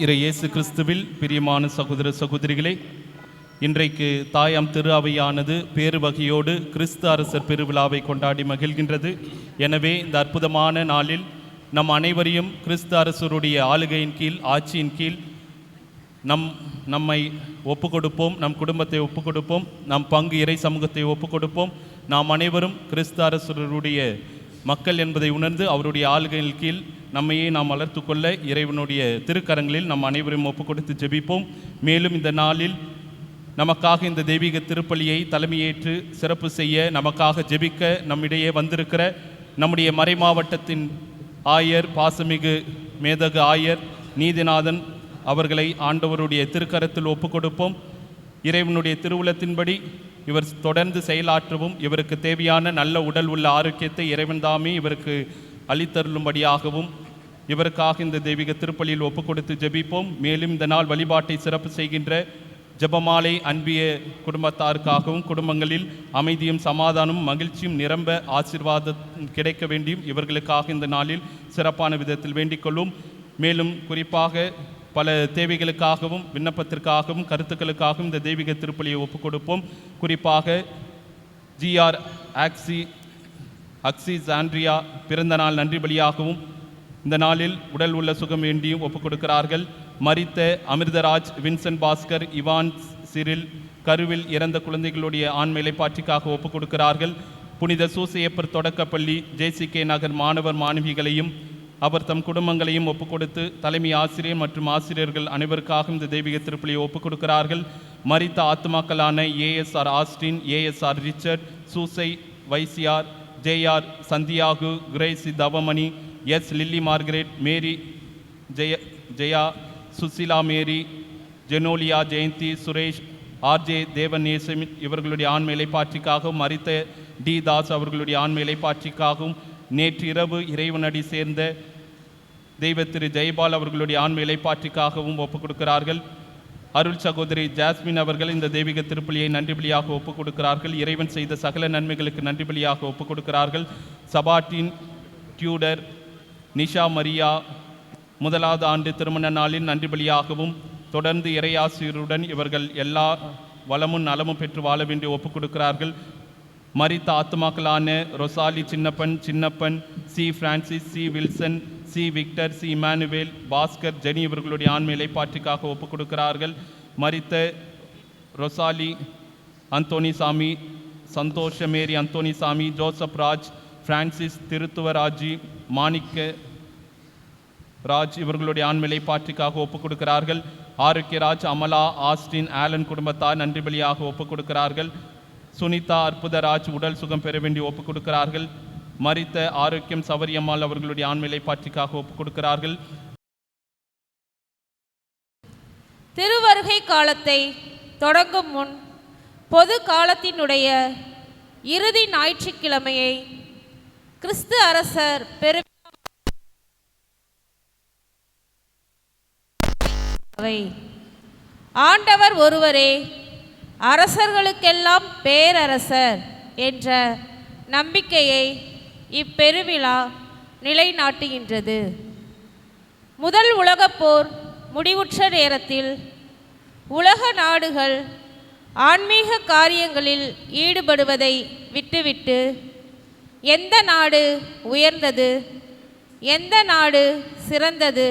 இறை இயேசு கிறிஸ்துவில் பிரியமான சகோதர சகோதரிகளே, இன்றைக்கு தாயாம் திரு அவையானது பேறு வகையோடு கிறிஸ்து அரசர் பெருவிழாவை கொண்டாடி மகிழ்கின்றது. எனவே இந்த அற்புதமான நாளில் நம் அனைவரையும் கிறிஸ்து அரசருடைய ஆளுகையின் கீழ், ஆட்சியின் கீழ் நம்மை ஒப்பு கொடுப்போம், நம் குடும்பத்தை ஒப்பு கொடுப்போம், நம் பங்கு இறை சமூகத்தை ஒப்பு கொடுப்போம். நாம் அனைவரும் கிறிஸ்து அரசருடைய மக்கள் என்பதை உணர்ந்து அவருடைய ஆளுகையின் கீழ் நம்மையே நாம் வளர்த்து கொள்ள இறைவனுடைய திருக்கரங்களில் நம் அனைவரும் ஒப்பு கொடுத்து ஜெபிப்போம். மேலும் இந்த நாளில் நமக்காக இந்த தெய்வீக திருப்பலியை தலைமையேற்று சிறப்பு செய்ய, நமக்காக ஜெபிக்க நம்மிடையே வந்திருக்கிற நம்முடைய மறை மாவட்டத்தின் ஆயர், பாசமிகு மேதகு ஆயர் நீதிநாதன் அவர்களை ஆண்டவருடைய திருக்கரத்தில் ஒப்பு கொடுப்போம். இறைவனுடைய திருவுளத்தின்படி இவர் தொடர்ந்து செயலாற்றவும், இவருக்கு தேவையான நல்ல உடல் உள்ள ஆரோக்கியத்தை இறைவன் தாமே இவருக்கு அளித்தருளும்படியாகவும் இவருக்காக இந்த தெய்வீக திருப்பலியில் ஒப்பு கொடுத்து ஜெபிப்போம். மேலும் இந்த நாள் வழிபாட்டை சிறப்பு செய்கின்ற ஜெபமாலை அன்பிய குடும்பத்தாருக்காகவும், குடும்பங்களில் அமைதியும் சமாதானமும் மகிழ்ச்சியும் நிரம்ப ஆசீர்வாதம் கிடைக்க வேண்டியும் இவர்களுக்காக இந்த நாளில் சிறப்பான விதத்தில் வேண்டிக்கொள்ளும். மேலும் குறிப்பாக பல தேவைகளுக்காகவும், விண்ணப்பத்திற்காகவும், கருத்துக்களுக்காகவும் இந்த தெய்வீக திருப்பலியை ஒப்பு கொடுப்போம். குறிப்பாக ஜிஆர் அக்சிஸ் ஆண்ட்ரியா பிறந்த நாள் நன்றி பலியாகவும் இந்த நாளில் உடல் உள்ள சுகம் வேண்டியும் ஒப்புக் கொடுக்கிறார்கள். மரித்த Amritraj, Vincent Bhaskar, Ivan Cyril கருவில் இறந்த குழந்தைகளுடைய ஆன்ம இலைப்பாற்றிக்காக ஒப்புக் கொடுக்கிறார்கள். புனித சூசையப்பர் தொடக்கப்பள்ளி JCK நகர் மாணவர் மாணவிகளையும் அவர் தம் குடும்பங்களையும் ஒப்புக் கொடுத்து தலைமை ஆசிரியர் மற்றும் ஆசிரியர்கள் அனைவருக்காக இந்த தெய்வீக திருப்பலியை ஒப்புக் கொடுக்கிறார்கள். மரித்த ஆத்மாக்களான ASR Austin, ASR Richard, Susai வைசியார், JR Santhiyagu, Gracy Thavamani, S Lilly Margaret, Mary Jaya, Susila Mary, Genolia Jayanthi, Suresh, RJ Devanesam இவர்களுடைய ஆன்ம இலைப்பாற்றிக்காகவும், மரித்த D தாஸ் அவர்களுடைய ஆன்ம இலைப்பாற்றிக்காகவும், நேற்று இரவு இறைவனடி சேர்ந்த தெய்வ திரு ஜெயபால் அவர்களுடைய ஆன்ம இலைப்பாற்றிக்காகவும் ஒப்புக் கொடுக்கிறார்கள். அருள் சகோதரி ஜாஸ்மின் அவர்கள் இந்த தெய்வீக திருப்பலியை நன்றி பலியாக ஒப்புக் கொடுக்கிறார்கள். இறைவன் செய்த சகல நன்மைகளுக்கு நன்றி பலியாக ஒப்புக் கொடுக்கிறார்கள். சபாட்டின் டியூடர் நிஷா மரியா முதலாவது ஆண்டு திருமண நாளில் நன்றி பலியாகவும், தொடர்ந்து இறையாசிரியருடன் இவர்கள் எல்லா வளமும் நலமும் பெற்று வாழ வேண்டி ஒப்புக் கொடுக்கிறார்கள். மரித்த ஆத்மாக்களான Rosalie Chinnappan, C Francis, C Wilson, C Victor, C Emmanuel, Baskar, Jenny இவர்களுடைய ஆன்ம இலைப்பாற்றிக்காக ஒப்புக் கொடுக்கிறார்கள். மரித்த Rosalie Anthonisamy, Santhosha Mary Anthonisamy, Joseph Raj, Francis Thiruthuvaraj, Manicka Raj இவர்களுடைய ஆன்ம இலைப்பாற்றிக்காக ஒப்புக் கொடுக்கிறார்கள். ஆரோக்கியராஜ், அமலா, ஆஸ்டின், ஆலன் குடும்பத்தார் நன்றி பலியாக ஒப்புக் கொடுக்கிறார்கள். சுனிதா அற்புதராஜ் உடல் சுகம் பெற வேண்டி ஒப்புக் கொடுக்கிறார்கள். மரித்த ஆரோக்கியம் சவரியம்மாள் அவர்களுடைய ஆன்ம இலைப்பாற்றிக்காக ஒப்புக் கொடுக்கிறார்கள். திருவருகை காலத்தை தொடங்கும் முன் பொது காலத்தினுடைய இறுதி ஞாயிற்றுக்கிழமையை கிறிஸ்து அரசர் ஆண்டவர் ஒருவரே அரசர்களுக்கெல்லாம் பேரரசர் என்ற நம்பிக்கையை இப்பெருவிழா நிலைநாட்டுகின்றது. முதல் உலகப் போர் முடிவுற்ற நேரத்தில் உலக நாடுகள் ஆன்மீக காரியங்களில் ஈடுபடுவதை விட்டுவிட்டு எந்த நாடு உயர்ந்தது, எந்த நாடு சிறந்தது,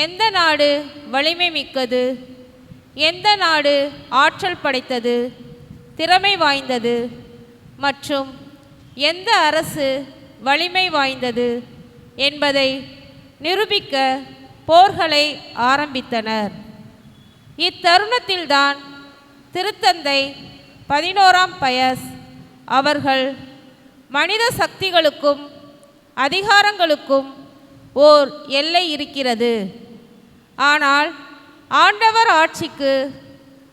எந்த நாடு வலிமை மிக்கது, எந்த நாடு ஆற்றல் படைத்தது, திறமை வாய்ந்தது மற்றும் எந்த அரசு வலிமை வாய்ந்தது என்பதை நிரூபிக்க போர்களை ஆரம்பித்தனர். இத்தருணத்தில்தான் திருத்தந்தை 11ஆம் பயஸ் அவர்கள் மனித சக்திகளுக்கும் அதிகாரங்களுக்கும் ஓர் எல்லை இருக்கிறது, ஆனால் ஆண்டவர் ஆட்சிக்கு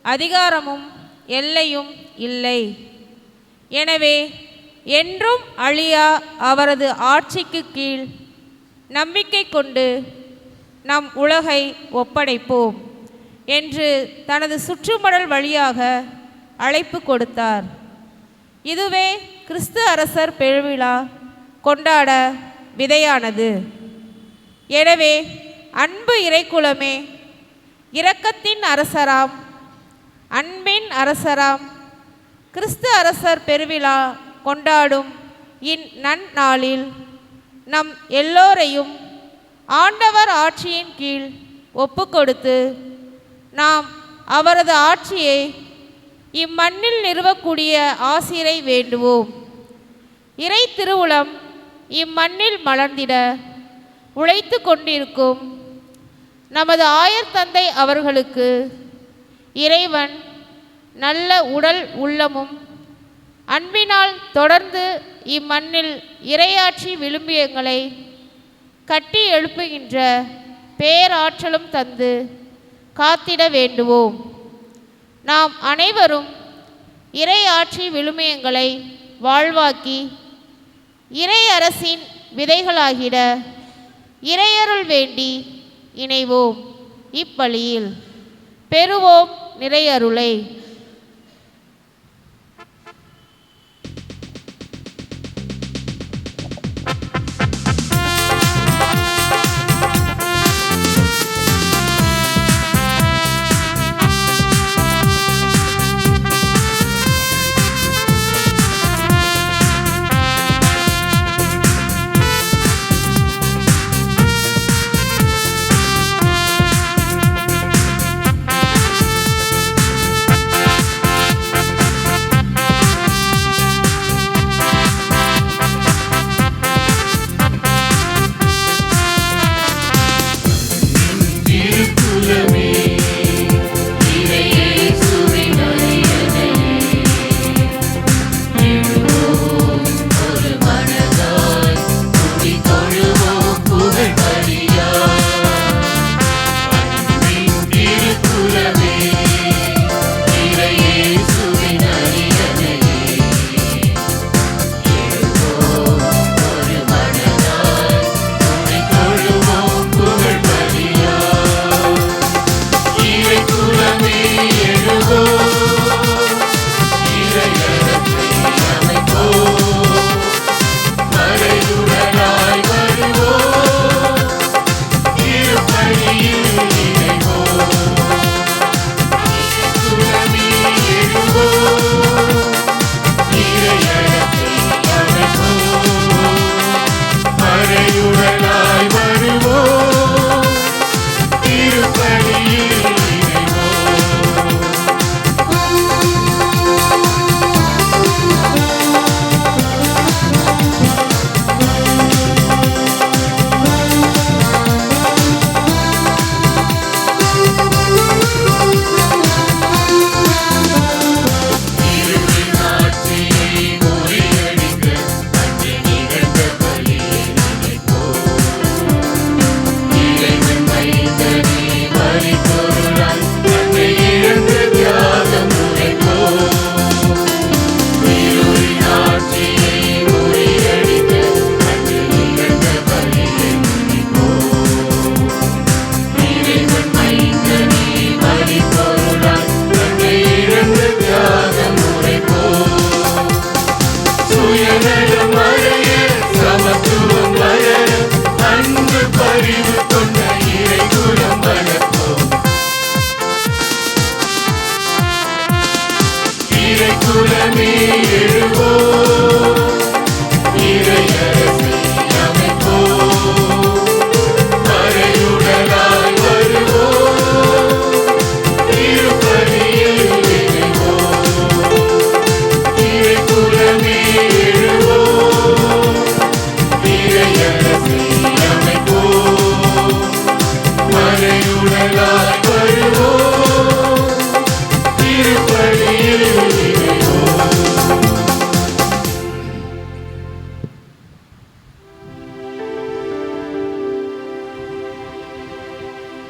அதிகாரமும் எல்லையும் இல்லை. எனவே என்றும் அழியா அவரது ஆட்சிக்கு கீழ் நம்பிக்கை கொண்டு நம் உலகை ஒப்படைப்போம் என்று தனது சுற்றுமடல் வழியாக அழைப்பு கொடுத்தார். இதுவே கிறிஸ்து அரசர் பெருவிழா கொண்டாட விதையானது. எனவே அன்பு இறைக்குலமே, இரக்கத்தின் அரசராம், அன்பின் அரசராம், கிறிஸ்து அரசர் பெருவிழா கொண்டாடும் இந்நன்னாளில் நம் எல்லோரையும் ஆண்டவர் ஆட்சியின் கீழ் ஒப்புக்கொடுத்து நாம் அவரது ஆட்சியை இம்மண்ணில் நிறுவக்கூடிய ஆசிரை வேண்டுவோம். இறை திருவுளம் இம்மண்ணில் மலர்ந்திட உழைத்து கொண்டிருக்கும் நமது ஆயர் தந்தை அவர்களுக்கு இறைவன் நல்ல உடல் உள்ளமும் அன்பினால் தொடர்ந்து இம்மண்ணில் இறையாட்சி விழுமியங்களை கட்டி எழுப்புகின்ற பேராற்றலும் தந்து காத்திட வேண்டுவோம். நாம் அனைவரும் இறையாட்சி விழுமியங்களை வாழ்வாக்கி இறை அரசின் விதைகளாகிட இறையருள் வேண்டி இணைவோம். இப்பலியில் பெறுவோம் நிறையருளை.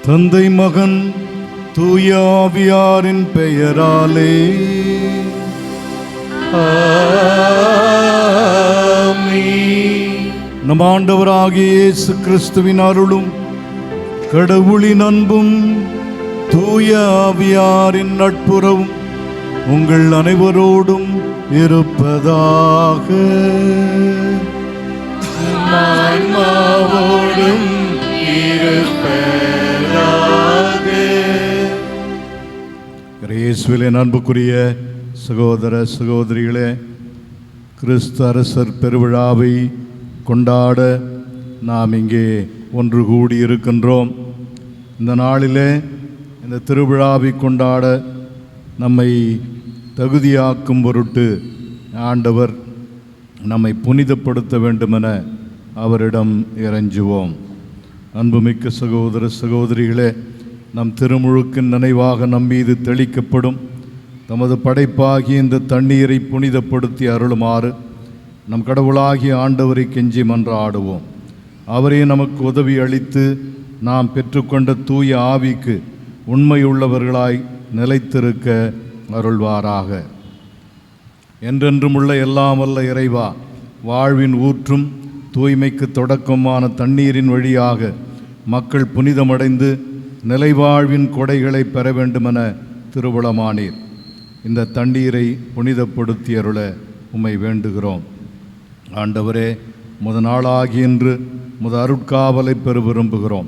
தந்தை மகன் தூய ஆவியாரின் பெயராலே நம் ஆண்டவராகிய இயேசு கிறிஸ்துவின் அருளும் கடவுளின் அன்பும் தூய ஆவியாரின் நட்புறவும் உங்கள் அனைவரோடும் இருப்பதாக. ஆன்மாவோடும் இயேசுவிலே அன்புக்குரிய சகோதர சகோதரிகளே, கிறிஸ்து அரசர் பெருவிழாவை கொண்டாட நாம் இங்கே ஒன்று கூடி இருக்கின்றோம். இந்த நாளிலே இந்த திருவிழாவை கொண்டாட நம்மை தகுதியாக்கும் பொருட்டு ஆண்டவர் நம்மை புனிதப்படுத்த வேண்டுமென அவரிடம் இறைஞ்சுவோம். அன்புமிக்க சகோதர சகோதரிகளே, நம் திருமுழுக்கின் நினைவாக நம்மீது தெளிக்கப்படும் தமது படைப்பாகிய இந்த தண்ணீரை புனிதப்படுத்தி அருளுமாறு நம் கடவுளாகிய ஆண்டவரை கெஞ்சி மன்றாடுவோம். அவரே நமக்கு உதவி அளித்து நாம் பெற்றுக்கொண்ட தூய ஆவிக்கு உண்மையுள்ளவர்களாய் நிலைத்திருக்க அருள்வாராக. என்றென்றும் உள்ள எல்லாம் வல்ல இறைவா, வாழ்வின் ஊற்றும் தூய்மைக்கு தொடக்கமான தண்ணீரின் வழியாக மக்கள் புனிதமடைந்து நிலைவாழ்வின் கொடைகளை பெற வேண்டுமென திருவுளமானீர். இந்த தண்ணீரை புனிதப்படுத்தி அருள உம்மை வேண்டுகிறோம். ஆண்டவரே, முத நாளாகி இன்று முத அருட்காவலை பெற விரும்புகிறோம்.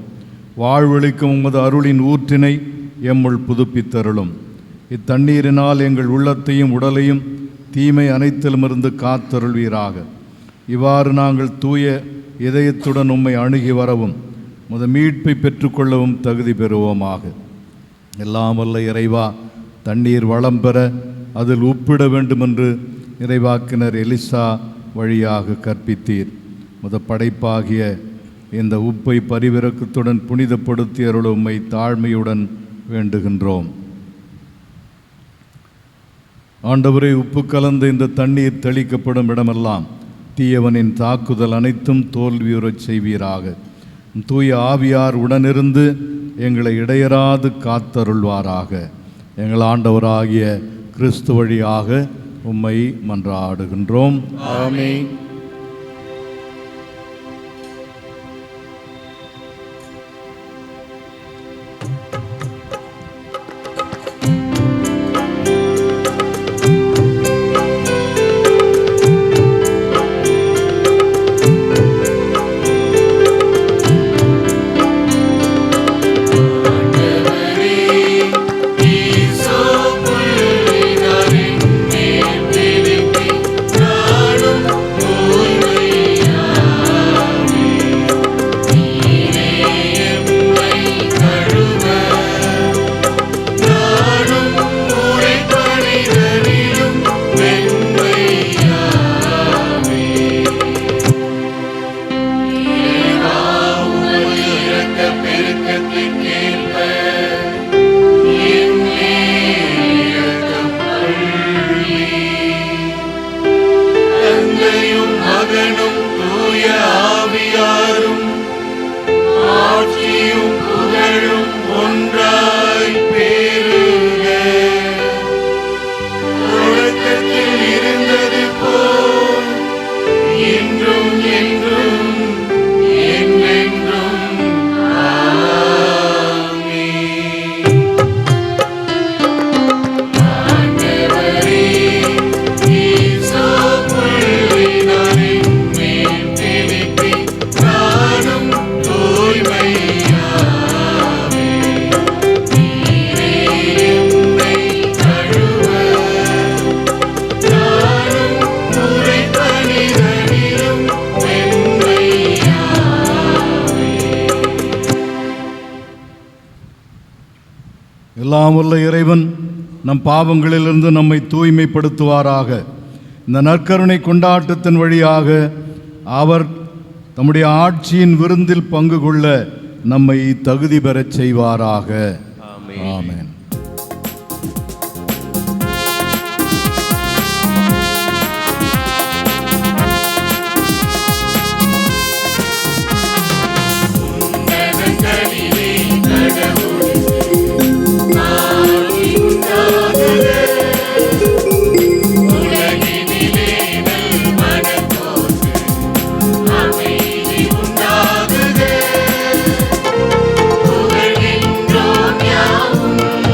வாழ்வழிக்கும் உமது அருளின் ஊற்றினை எம்முள் புதுப்பித்தருளும். இத்தண்ணீரினால் எங்கள் உள்ளத்தையும் உடலையும் தீமை அனைத்திலுமிருந்து காத்தருள்வீராக. இவ்வாறு நாங்கள் தூய இதயத்துடன் உம்மை அணுகி வரவும் முத மீட்பை பெற்றுக்கொள்ளவும் தகுதி பெறுவோமாக. எல்லாம் வல்ல இறைவா, தண்ணீர் வளம் பெற அதில் உப்பிட வேண்டுமென்று இறைவாக்கினர் எலிசா வழியாக கற்பித்தீர். முத படைப்பாகிய இந்த உப்பை பரிவிரக்கத்துடன் புனிதப்படுத்தி அருள உம்மை தாழ்மையுடன் வேண்டுகின்றோம். ஆண்டவரே, உப்பு கலந்த இந்த தண்ணீர் தெளிக்கப்படும் இடமெல்லாம் தீயவனின் தாக்குதல் அனைத்தும் தோல்வியுறச் செய்வீராக. தூய ஆவியார் உடனிருந்து எங்களை இடையராது காத்தருள்வாராக. எங்கள் ஆண்டவராகிய கிறிஸ்து வழியாக உம்மை மன்றாடுகின்றோம். ஆமென். எல்லாம் வல்ல இறைவன் நம் பாவங்களிலிருந்து நம்மை தூய்மைப்படுத்துவாராக. இந்த நற்கருணை கொண்டாட்டத்தின் வழியாக அவர் தம்முடைய ஆட்சியின் விருந்தில் பங்கு கொள்ள நம்மை தகுதி பெறச் செய்வாராக. ஆமென். புகழ்கின்றோம் யாவும்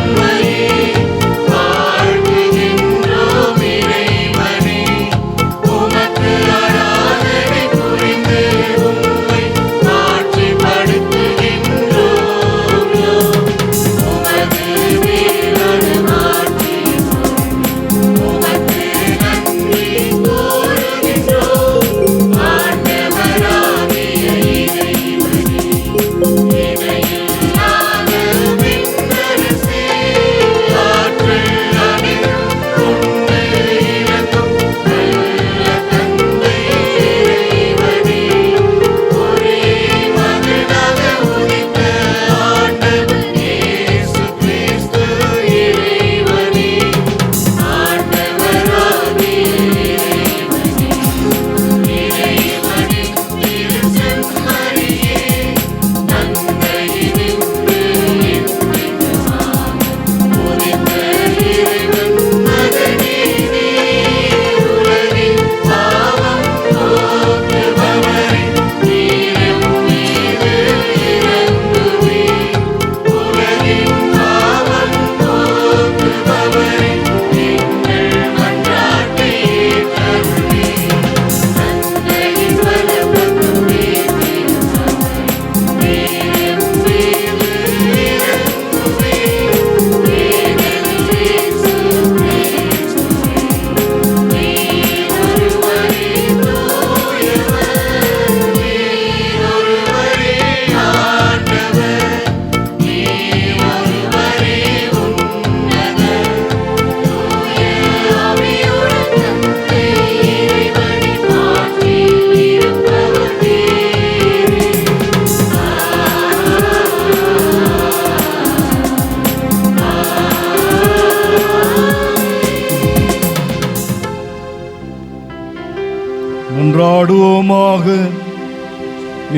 மன்றாடுவோமாக.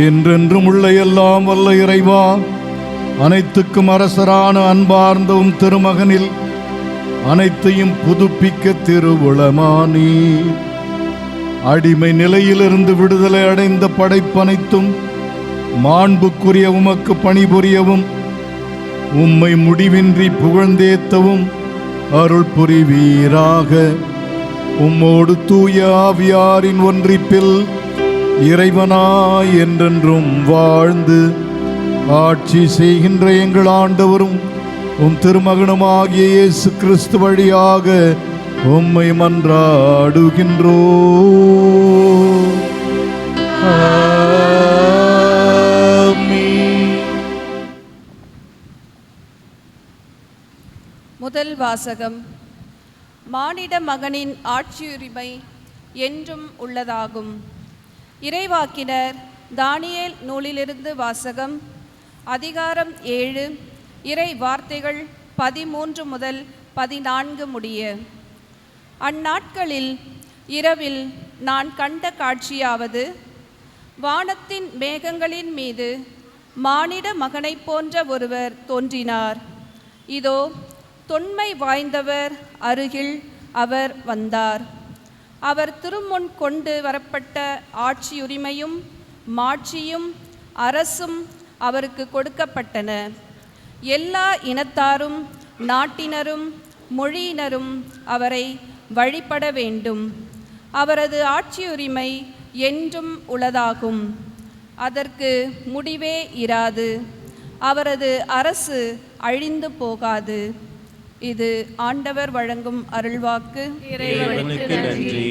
என்றென்றும் உள்ள எல்லாம் வல்ல இறைவா, அனைத்துக்கும் அரசரான அன்பார்ந்தவும் திருமகனில் அனைத்தையும் புதுப்பிக்க திருவுளமானீர். அடிமை நிலையிலிருந்து விடுதலை அடைந்த படைப்பனைத்தும் மாண்புக்குரிய உமக்கு பணிபுரியவும் உம்மை முடிவின்றி புகழ்ந்தேத்தவும் அருள் புரிவீராக. உம்மோடு தூய ஆவியாரின் ஒன்றிப்பில் இறைவனாய் என்றென்றும் வாழ்ந்து ஆட்சி செய்கின்ற எங்கள் ஆண்டவரும் உம் திருமகனுமாகிய இயேசு கிறிஸ்து வழியாக உம்மை மன்றாடுகின்றோ. முதல் வாசகம். மானிட மகனின் ஆட்சியுரிமை என்றும் உள்ளதாகும். இறைவாக்கினர் தானியேல் நூலிலிருந்து வாசகம். அதிகாரம் 7, இறை வார்த்தைகள் 13 முதல் 14 முடிய. அந்நாட்களில் இரவில் நான் கண்ட காட்சியாவது, வானத்தின் மேகங்களின் மீது மானிட மகனைப் போன்ற ஒருவர் தோன்றினார். இதோ, தொன்மை வாய்ந்தவர் அருகில் அவர் வந்தார். அவர் திருமுன் கொண்டு வரப்பட்ட ஆட்சியுரிமையும் மாட்சியும் அரசும் அவருக்கு கொடுக்கப்பட்டன. எல்லா இனத்தாரும் நாட்டினரும் மொழியினரும் அவரை வழிபட வேண்டும். அவரது ஆட்சியுரிமை என்றும் உள்ளதாகும். அதற்கு முடிவே இராது. அவரது அரசு அழிந்து போகாது. இது ஆண்டவர் வழங்கும் அருள்வாக்கு. இறைவனுக்கு நன்றி.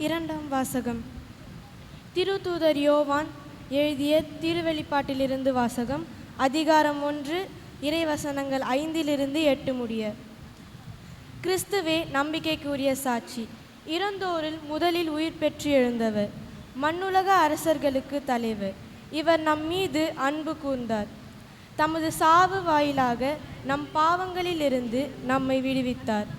இரண்டாம் வாசகம். திருத்தூதர் யோவான் எழுதிய திருவெளிப்பாட்டிலிருந்து வாசகம். அதிகாரம் 1, இறைவசனங்கள் 5-8 முடிய. கிறிஸ்துவே நம்பிக்கைக்குரிய சாட்சி, இறந்தோரில் முதலில் உயிர் பெற்று எழுந்தவர், மண்ணுலக அரசர்களுக்கு தலைவர். இவர் நம் மீது அன்பு கூர்ந்தார். தமது சாவு வாயிலாக நம் பாவங்களிலிருந்து நம்மை விடுவித்தார்.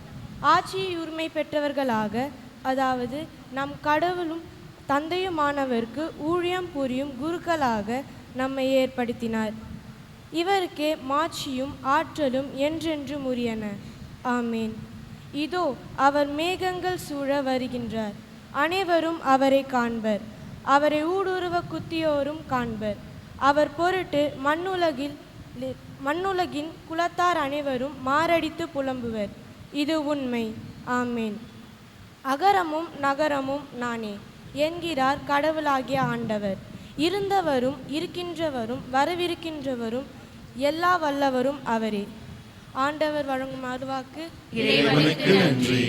ஆட்சியை உரிமை பெற்றவர்களாக, அதாவது நம் கடவுளும் தந்தையுமானவருக்கு ஊழியம் புரியும் குருக்களாக நம்மை ஏற்படுத்தினார். இவருக்கே மாட்சியும் ஆற்றலும் என்றென்றும் உரியன. ஆமேன். இதோ அவர் மேகங்கள் சூழ வருகின்றார். அனைவரும் அவரை காண்பர். அவரை ஊடுருவ குத்தியோரும் காண்பர். அவர் பொருட்டு மண்ணுலகின் குலத்தார் அனைவரும் மாரடித்து புலம்புவர். இது உண்மை. ஆமேன். அகரமும் நகரமும் நானே என்கிறார் கடவுளாகிய ஆண்டவர். இருந்தவரும் இருக்கின்றவரும் வரவிருக்கின்றவரும் எல்லா வல்லவரும் அவரே. ஆண்டவர் வழங்கும் அருள்வாக்கு. இறைவனுக்கு நன்றி.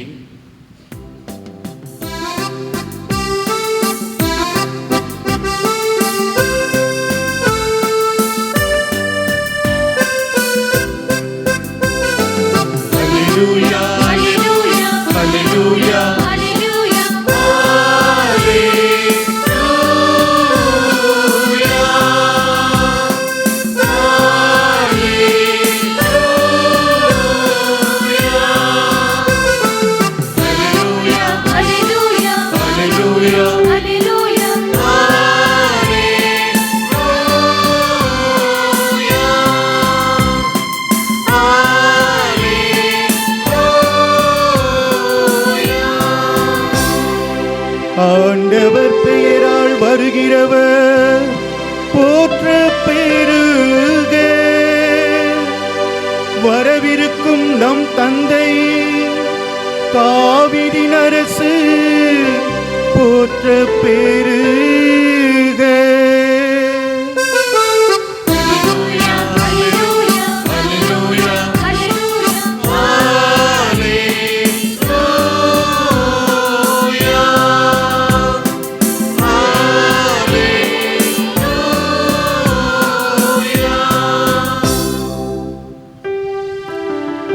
Hallelujah, hallelujah, hallelujah, hallelujah, ஆண்டவர் பெயரால் வருகிறவர் போற்ற பெருக. வரவிருக்கும் நம் தந்தை தாவீதின் அரசு போற்ற பெருக.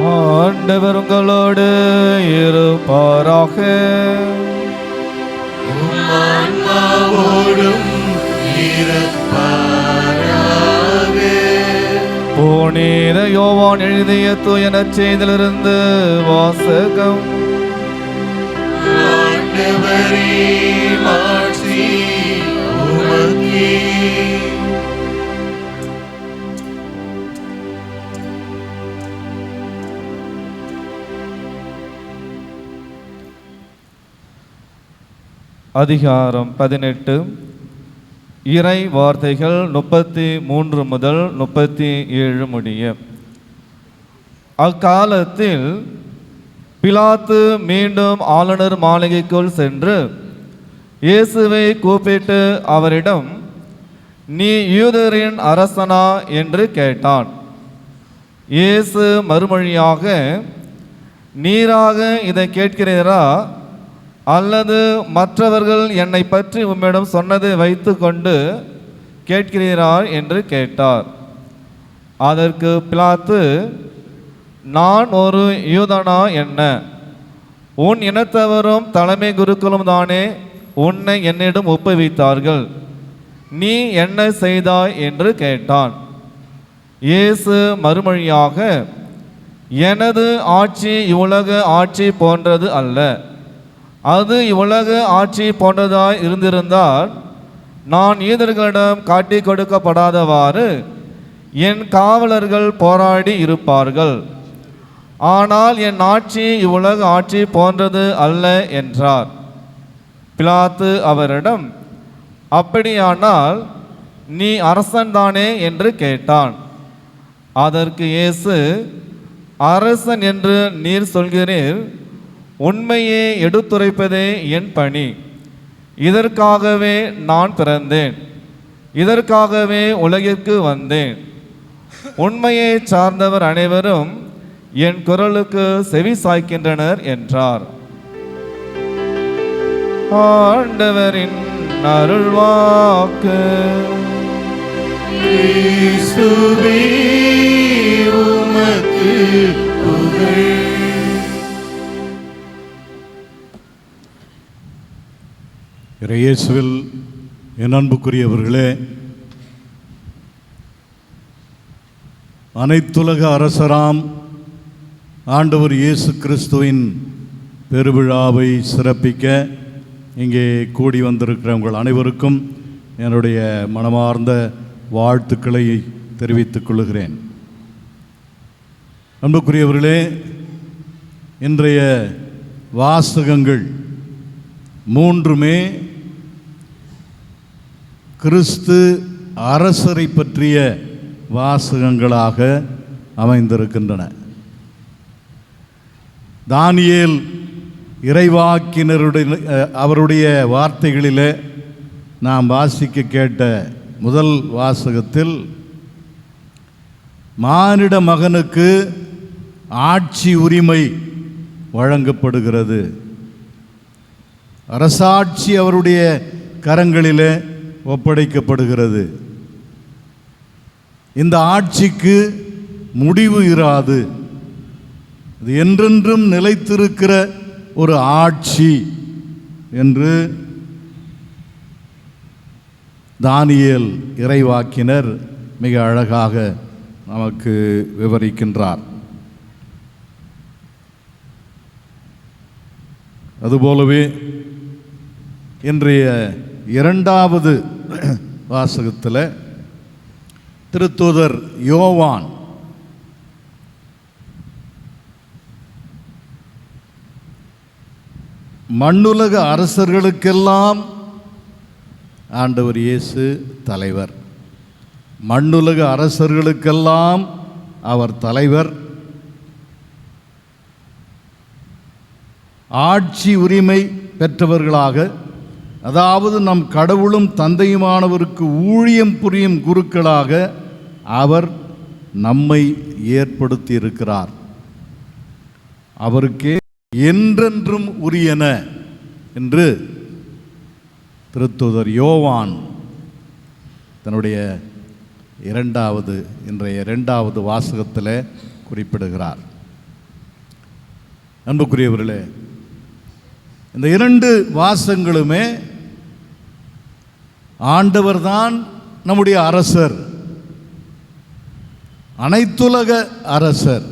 ஆண்டவர் உங்களோடு இருப்பாராக. புனித யோவான் எழுதிய தூய நற்செய்தியிலிருந்து வாசகம். அதிகாரம் 18. இறை வார்த்தைகள் 33 முதல் 37 முடிய. அக்காலத்தில் பிலாத்து மீண்டும் ஆளுநர் மாளிகைக்குள் சென்று இயேசுவை கூப்பிட்டு அவரிடம், நீ யூதரின் அரசனா என்று கேட்டான். இயேசு மறுமொழியாக, நீராக இதை கேட்கிறீரா, அல்லது மற்றவர்கள் என்னை பற்றி உம்மிடம் சொன்னதை வைத்து கொண்டு கேட்கிறீரா என்று கேட்டார். அதற்கு பிலாத்து, நான் ஒரு யூதனா என்ன? உன் இனத்தவரும் தலைமை குருக்களும் தானே உன்னை என்னிடம் ஒப்புவித்தார்கள். நீ என்ன செய்தாய் என்று கேட்டான். இயேசு மறுமொழியாக, எனது ஆட்சி இவ்வுலக ஆட்சி போன்றது அல்ல. அது இவ்வுலக ஆட்சி போன்றதாய் இருந்திருந்தால் நான் யூதர்களிடம் காட்டி கொடுக்கப்படாதவாறு என் காவலர்கள் போராடி இருப்பார்கள். ஆனால் என் ஆட்சி இவ்வுலக ஆட்சி போன்றது அல்ல என்றார். பிலாத்து அவரிடம், அப்படியானால் நீ அரசன்தானே என்று கேட்டான். அதற்கு இயேசு, அரசன் என்று நீர் சொல்கிறீர். உண்மையை எடுத்துரைப்பதே என் பணி. இதற்காகவே நான் பிறந்தேன், இதற்காகவே உலகிற்கு வந்தேன். உண்மையை சார்ந்தவர் அனைவரும் என் குரலுக்கு செவி சாய்க்கின்றனர் என்றார். ஆண்டவரின் அருள்வாக்கு. கிறிஸ்துவே உமக்கு புகழ். இயேசுவில் என் அன்புக்குரியவர்களே, அனைத்துலக அரசராம் ஆண்டவர் இயேசு கிறிஸ்துவின் பெருவிழாவை சிறப்பிக்க இங்கே கூடி வந்திருக்கிற உங்கள் அனைவருக்கும் என்னுடைய மனமார்ந்த வாழ்த்துக்களை தெரிவித்துக் கொள்கிறேன். அன்புக்குரியவர்களே, இன்றைய வாசகங்கள் மூன்றுமே கிறிஸ்து அரசரை பற்றிய வாசகங்களாக அமைந்திருக்கின்றன. தானியேல் இறைவாக்கினருடைய அவருடைய வார்த்தைகளிலே நாம் வாசிக்க கேட்ட முதல் வாசகத்தில் மானிட மகனுக்கு ஆட்சி உரிமை வழங்கப்படுகிறது, அரசாட்சி அவருடைய கரங்களிலே ஒப்படைக்கப்படுகிறது. இந்த ஆட்சிக்கு முடிவு இராது, இது என்றென்றும் நிலைத்திருக்கிற ஒரு ஆட்சி என்று தானியேல் இறைவாக்கினர் மிக அழகாக நமக்கு விவரிக்கின்றார். அதுபோலவே இன்றைய இரண்டாவது வாசகத்தில் திருத்தூதர் யோவான் மண்ணுலக அரசர்களுக்கெல்லாம் ஆண்டவர் இயேசு தலைவர், மண்ணுலக அரசர்களுக்கெல்லாம் அவர் தலைவர், ஆட்சி உரிமை பெற்றவர்களாக, அதாவது நம் கடவுளும் தந்தையுமானவருக்கு ஊழியம் புரியும் குருக்களாக அவர் நம்மை ஏற்படுத்தி இருக்கிறார். அவருக்கே என்றென்றும் உரியன என்று திருத்தூதர் யோவான் தன்னுடைய இன்றைய இரண்டாவது வாசகத்தில் குறிப்பிடுகிறார். அன்புக்குரியவர்களே, இந்த இரண்டு வாசகங்களுமே ஆண்டவர்தான் நம்முடைய அரசர், அனைத்துலக அரசர்,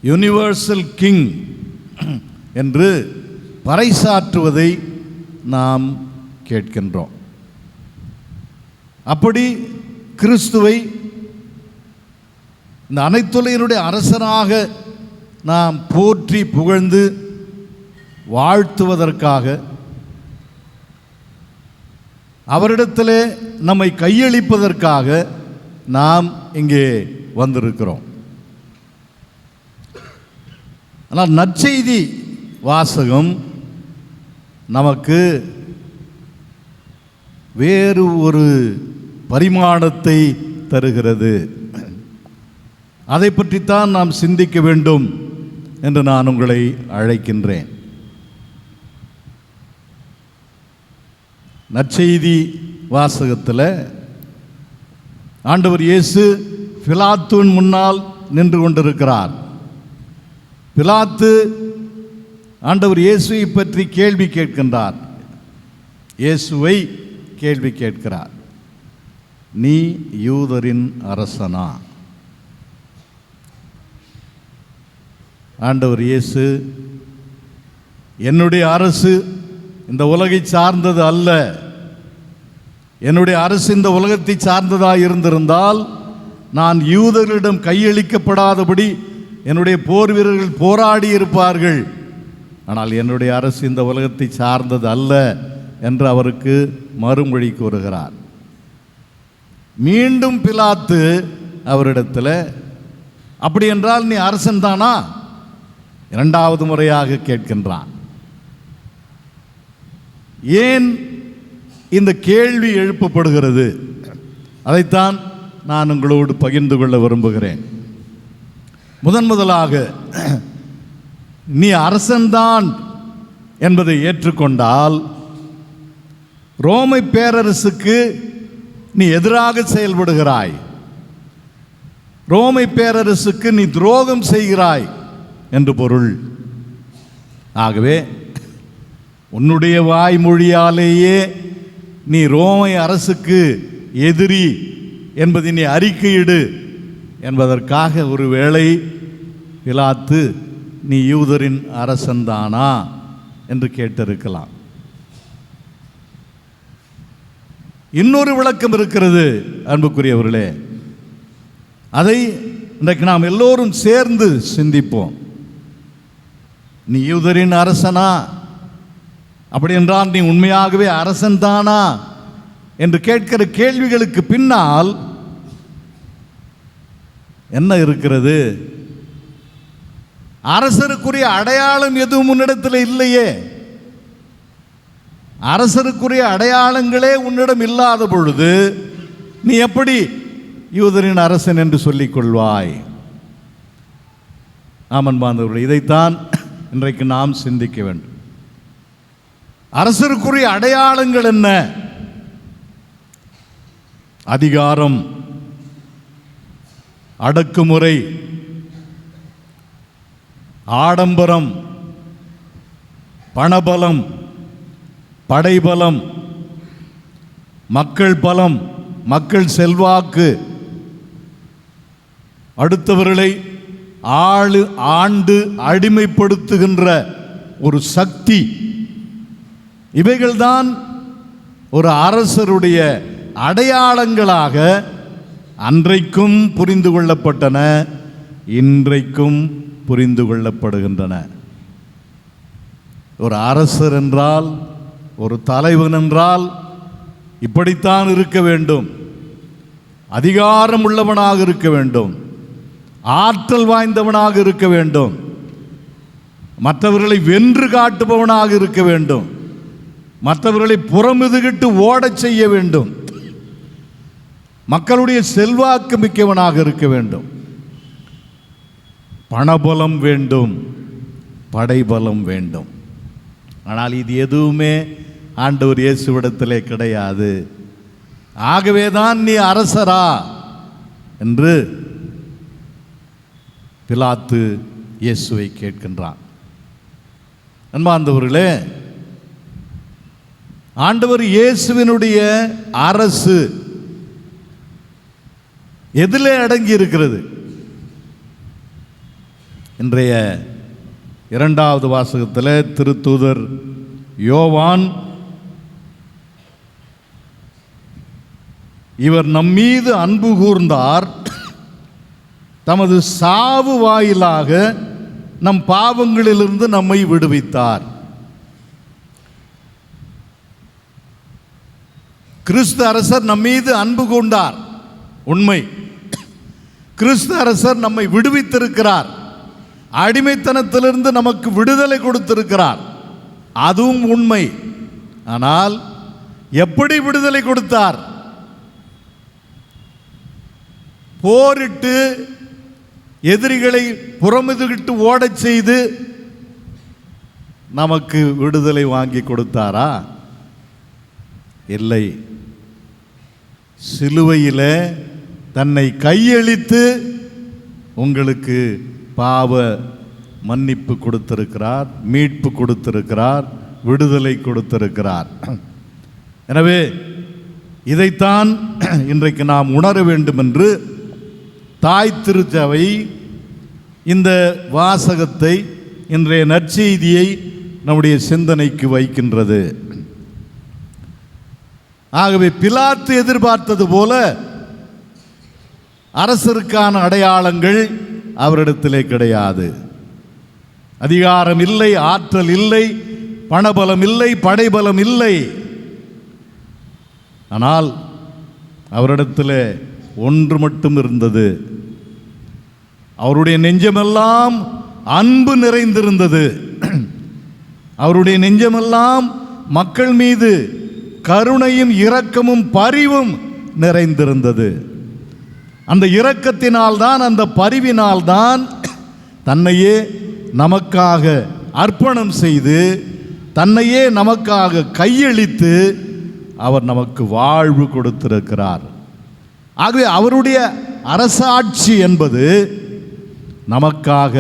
யூனிவர்சல் கிங் என்று பறைசாற்றுவதை நாம் கேட்கின்றோம். அப்படி கிறிஸ்துவை இந்த அனைத்துலகினுடைய அரசராக நாம் போற்றி புகழ்ந்து வாழ்த்துவதற்காக அவரிடத்திலே நம்மை கையளிப்பதற்காக நாம் இங்கே வந்திருக்கிறோம். ஆனால் நற்செய்தி வாசகம் நமக்கு வேறு ஒரு பரிமாணத்தை தருகிறது. அதை பற்றித்தான் நாம் சிந்திக்க வேண்டும் என்று நான் உங்களை அழைக்கின்றேன். நற்செய்தி வாசகத்தில் ஆண்டவர் இயேசு பிலாத்துவின் முன்னால் நின்று கொண்டிருக்கிறார். பிலாத்து ஆண்டவர் இயேசுவை பற்றி கேள்வி கேட்கின்றார். இயேசுவை கேள்வி கேட்கிறார், நீ யூதரின் அரசனா? ஆண்டவர் இயேசு, என்னுடைய அரசு இந்த உலகை சார்ந்தது அல்ல, என்னுடைய அரசு இந்த உலகத்தை சார்ந்ததாக இருந்திருந்தால் நான் யூதர்களிடம் கையளிக்கப்படாதபடி என்னுடைய போர் வீரர்கள் போராடி இருப்பார்கள். ஆனால் என்னுடைய அரசு இந்த உலகத்தை சார்ந்தது அல்ல என்று அவருக்கு மறுமொழி கூறுகிறார். மீண்டும் பிலாத்து அவரிடத்தில், அப்படி என்றால் நீ அரசன் தானா? இரண்டாவது முறையாக கேட்கின்றான். ஏன் இந்த கேள்வி எழுப்பப்படுகிறது? அதைத்தான் நான் உங்களோடு பகிர்ந்து கொள்ள விரும்புகிறேன். முதலாக நீ அரசன்தான் என்பதை ஏற்றுக்கொண்டால் ரோமை பேரரசுக்கு நீ எதிராக செயல்படுகிறாய், ரோமை பேரரசுக்கு நீ துரோகம் செய்கிறாய் என்று பொருள். ஆகவே உன்னுடைய வாய்மொழியாலேயே நீ ரோமை அரசுக்கு எதிரி என்பதை நீ அறிக்கையிடு என்பதற்காக ஒருவேளை பிலாத்து நீ யூதரின் அரசன்தானா என்று கேட்டிருக்கலாம். இன்னொரு விளக்கம் இருக்கிறது அன்புக்குரியவர்களே, அதை இன்றைக்கு நாம் எல்லோரும் சேர்ந்து சிந்திப்போம். நீ யூதரின் அரசனா? அப்படி என்றால் நீ உண்மையாகவே அரசன் தானா என்று கேட்கிற கேள்விகளுக்கு பின்னால் என்ன இருக்கிறது? அரசருக்குரிய அடையாளம் எதுவும் உன்னிடத்தில் இல்லையே. அரசருக்குரிய அடையாளங்களே உன்னிடம் இல்லாத பொழுது நீ எப்படி யூதரின் அரசன் என்று சொல்லிக் கொள்வாய்? ஆமன்பாந்தவர்களே, இதைத்தான் இன்றைக்கு நாம் சிந்திக்க வேண்டும். அரசருக்குரிய அடையாளங்கள் என்ன? அதிகாரம், அடக்குமுறை, ஆடம்பரம், பணபலம், படைபலம், மக்கள் பலம், மக்கள் செல்வாக்கு, அடுத்தவர்களை ஆண்டு அடிமைப்படுத்துகின்ற ஒரு சக்தி, இவைகள்தான் ஒரு அரசருடைய அடையாளங்களாக அன்றைக்கும் புரிந்து கொள்ளப்பட்டன, இன்றைக்கும் புரிந்து கொள்ளப்படுகின்றன. ஒரு அரசர் என்றால், ஒரு தலைவன் என்றால் இப்படித்தான் இருக்க வேண்டும். அதிகாரம் உள்ளவனாக இருக்க வேண்டும், ஆற்றல் வாய்ந்தவனாக இருக்க வேண்டும், மற்றவர்களை வென்று காட்டுபவனாக இருக்க வேண்டும், மற்றவர்களை புறமுதுகிட்டு ஓடச் செய்ய வேண்டும், மக்களுடைய செல்வாக்கு மிக்கவனாக இருக்க வேண்டும், பணபலம் வேண்டும், படைபலம் வேண்டும். ஆனால் இது எதுவுமே ஆண்டவர் இயேசுவிடத்திலே கிடையாது. ஆகவேதான் நீ அரசரா என்று பிலாத்து இயேசுவை கேட்கின்றான். அன்பார்ந்தவர்களே, ஆண்டவர் இயேசுவினுடைய அரசு எதிலே அடங்கி இருக்கிறது? இன்றைய இரண்டாவது வாசகத்தில் திருத்தூதர் யோவான் இவர் நம்மீது அன்பு கூர்ந்தார், தமது சாவு வாயிலாக நம் பாவங்களிலிருந்து நம்மை விடுவித்தார். கிறிஸ்து அரசர் நம்மீது அன்பு கொண்டார், உண்மை. கிறிஸ்து அரசர் நம்மை விடுவித்திருக்கிறார், அடிமைத்தனத்திலிருந்து நமக்கு விடுதலை கொடுத்திருக்கிறார், அதுவும் உண்மை. ஆனால் எப்படி விடுதலை கொடுத்தார்? போரிட்டு எதிரிகளை புறமுதுகிட்டு ஓடச் செய்து நமக்கு விடுதலை வாங்கி கொடுத்தாரா? இல்லை. சிலுவையில் தன்னை கையளித்து உங்களுக்கு பாவ மன்னிப்பு கொடுத்திருக்கிறார், மீட்பு கொடுத்திருக்கிறார், விடுதலை கொடுத்திருக்கிறார். எனவே இதைத்தான் இன்றைக்கு நாம் உணர வேண்டும் என்று தாய் திருச்சபை இந்த வாசகத்தை, இன்றைய நற்செய்தியை நம்முடைய சிந்தனைக்கு வைக்கின்றது. ஆகவே பிலாத்து எதிர்பார்த்தது போல அரசருக்கான அடையாளங்கள் அவரிடத்திலே கிடையாது. அதிகாரம் இல்லை, ஆற்றல் இல்லை, பணபலம் இல்லை, படைபலம் இல்லை. ஆனால் அவரிடத்தில் ஒன்று மட்டும் இருந்தது. அவருடைய நெஞ்சமெல்லாம் அன்பு நிறைந்திருந்தது. அவருடைய நெஞ்சமெல்லாம் மக்கள் மீது கருணையும் இரக்கமும் பரிவும் நிறைந்திருந்தது. அந்த இரக்கத்தினால்தான், அந்த பரிவினால்தான் தன்னையே நமக்காக அர்ப்பணம் செய்து, தன்னையே நமக்காக கையளித்து அவர் நமக்கு வாழ்வு கொடுத்திருக்கிறார். ஆகவே அவருடைய அரசாட்சி என்பது நமக்காக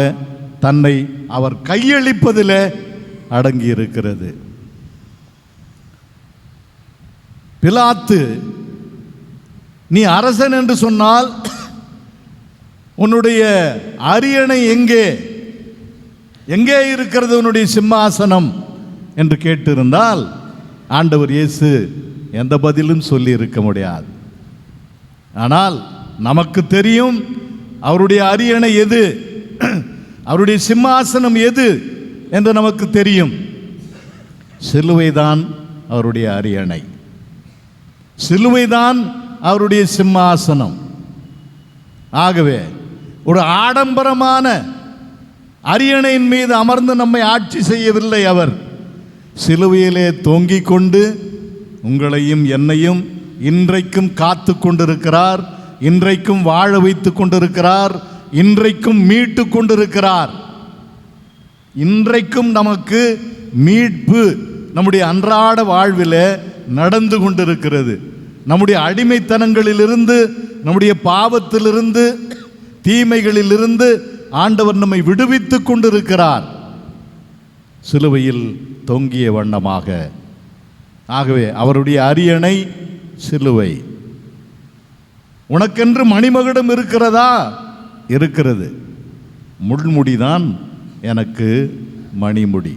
தன்னை அவர் கையளிப்பதில் அடங்கி இருக்கிறது. பிலாத்து, நீ அரசன் என்று சொன்னால் உன்னுடைய அரியணை எங்கே எங்கே இருக்கிறது, உன்னுடைய சிம்மாசனம் என்று கேட்டிருந்தால் ஆண்டவர் இயேசு எந்த பதிலும் சொல்லி இருக்க முடியாது. ஆனால் நமக்கு தெரியும் அவருடைய அரியணை எது, அவருடைய சிம்மாசனம் எது. என்று நமக்கு தெரியும். சிலுவைதான் அவருடைய அரியணை, சிலுவைதான் அவருடைய சிம்மாசனம். ஆகவே ஒரு ஆடம்பரமான அரியணையின் மீது அமர்ந்து நம்மை ஆட்சி செய்யவில்லை. அவர் சிலுவையிலே தொங்கிக் கொண்டு உங்களையும் என்னையும் இன்றைக்கும் காத்து கொண்டிருக்கிறார், இன்றைக்கும் வாழ வைத்து கொண்டிருக்கிறார், இன்றைக்கும் மீட்டு கொண்டிருக்கிறார். இன்றைக்கும் நமக்கு மீட்பு நம்முடைய அன்றாட வாழ்வில் நடந்து கொண்டிருக்கிறது. நம்முடைய அடிமைத்தனங்களிலிருந்து, நம்முடைய பாவத்திலிருந்து, தீமைகளிலிருந்து ஆண்டவர் நம்மை விடுவித்து கொண்டிருக்கிறார், சிலுவையில் தொங்கிய வண்ணமாக. ஆகவே அவருடைய அரியணை சிலுவை. உனக்கென்று மணிமகுடம் இருக்கிறதா? இருக்கிறது. முள்முடிதான் எனக்கு மணிமுடி.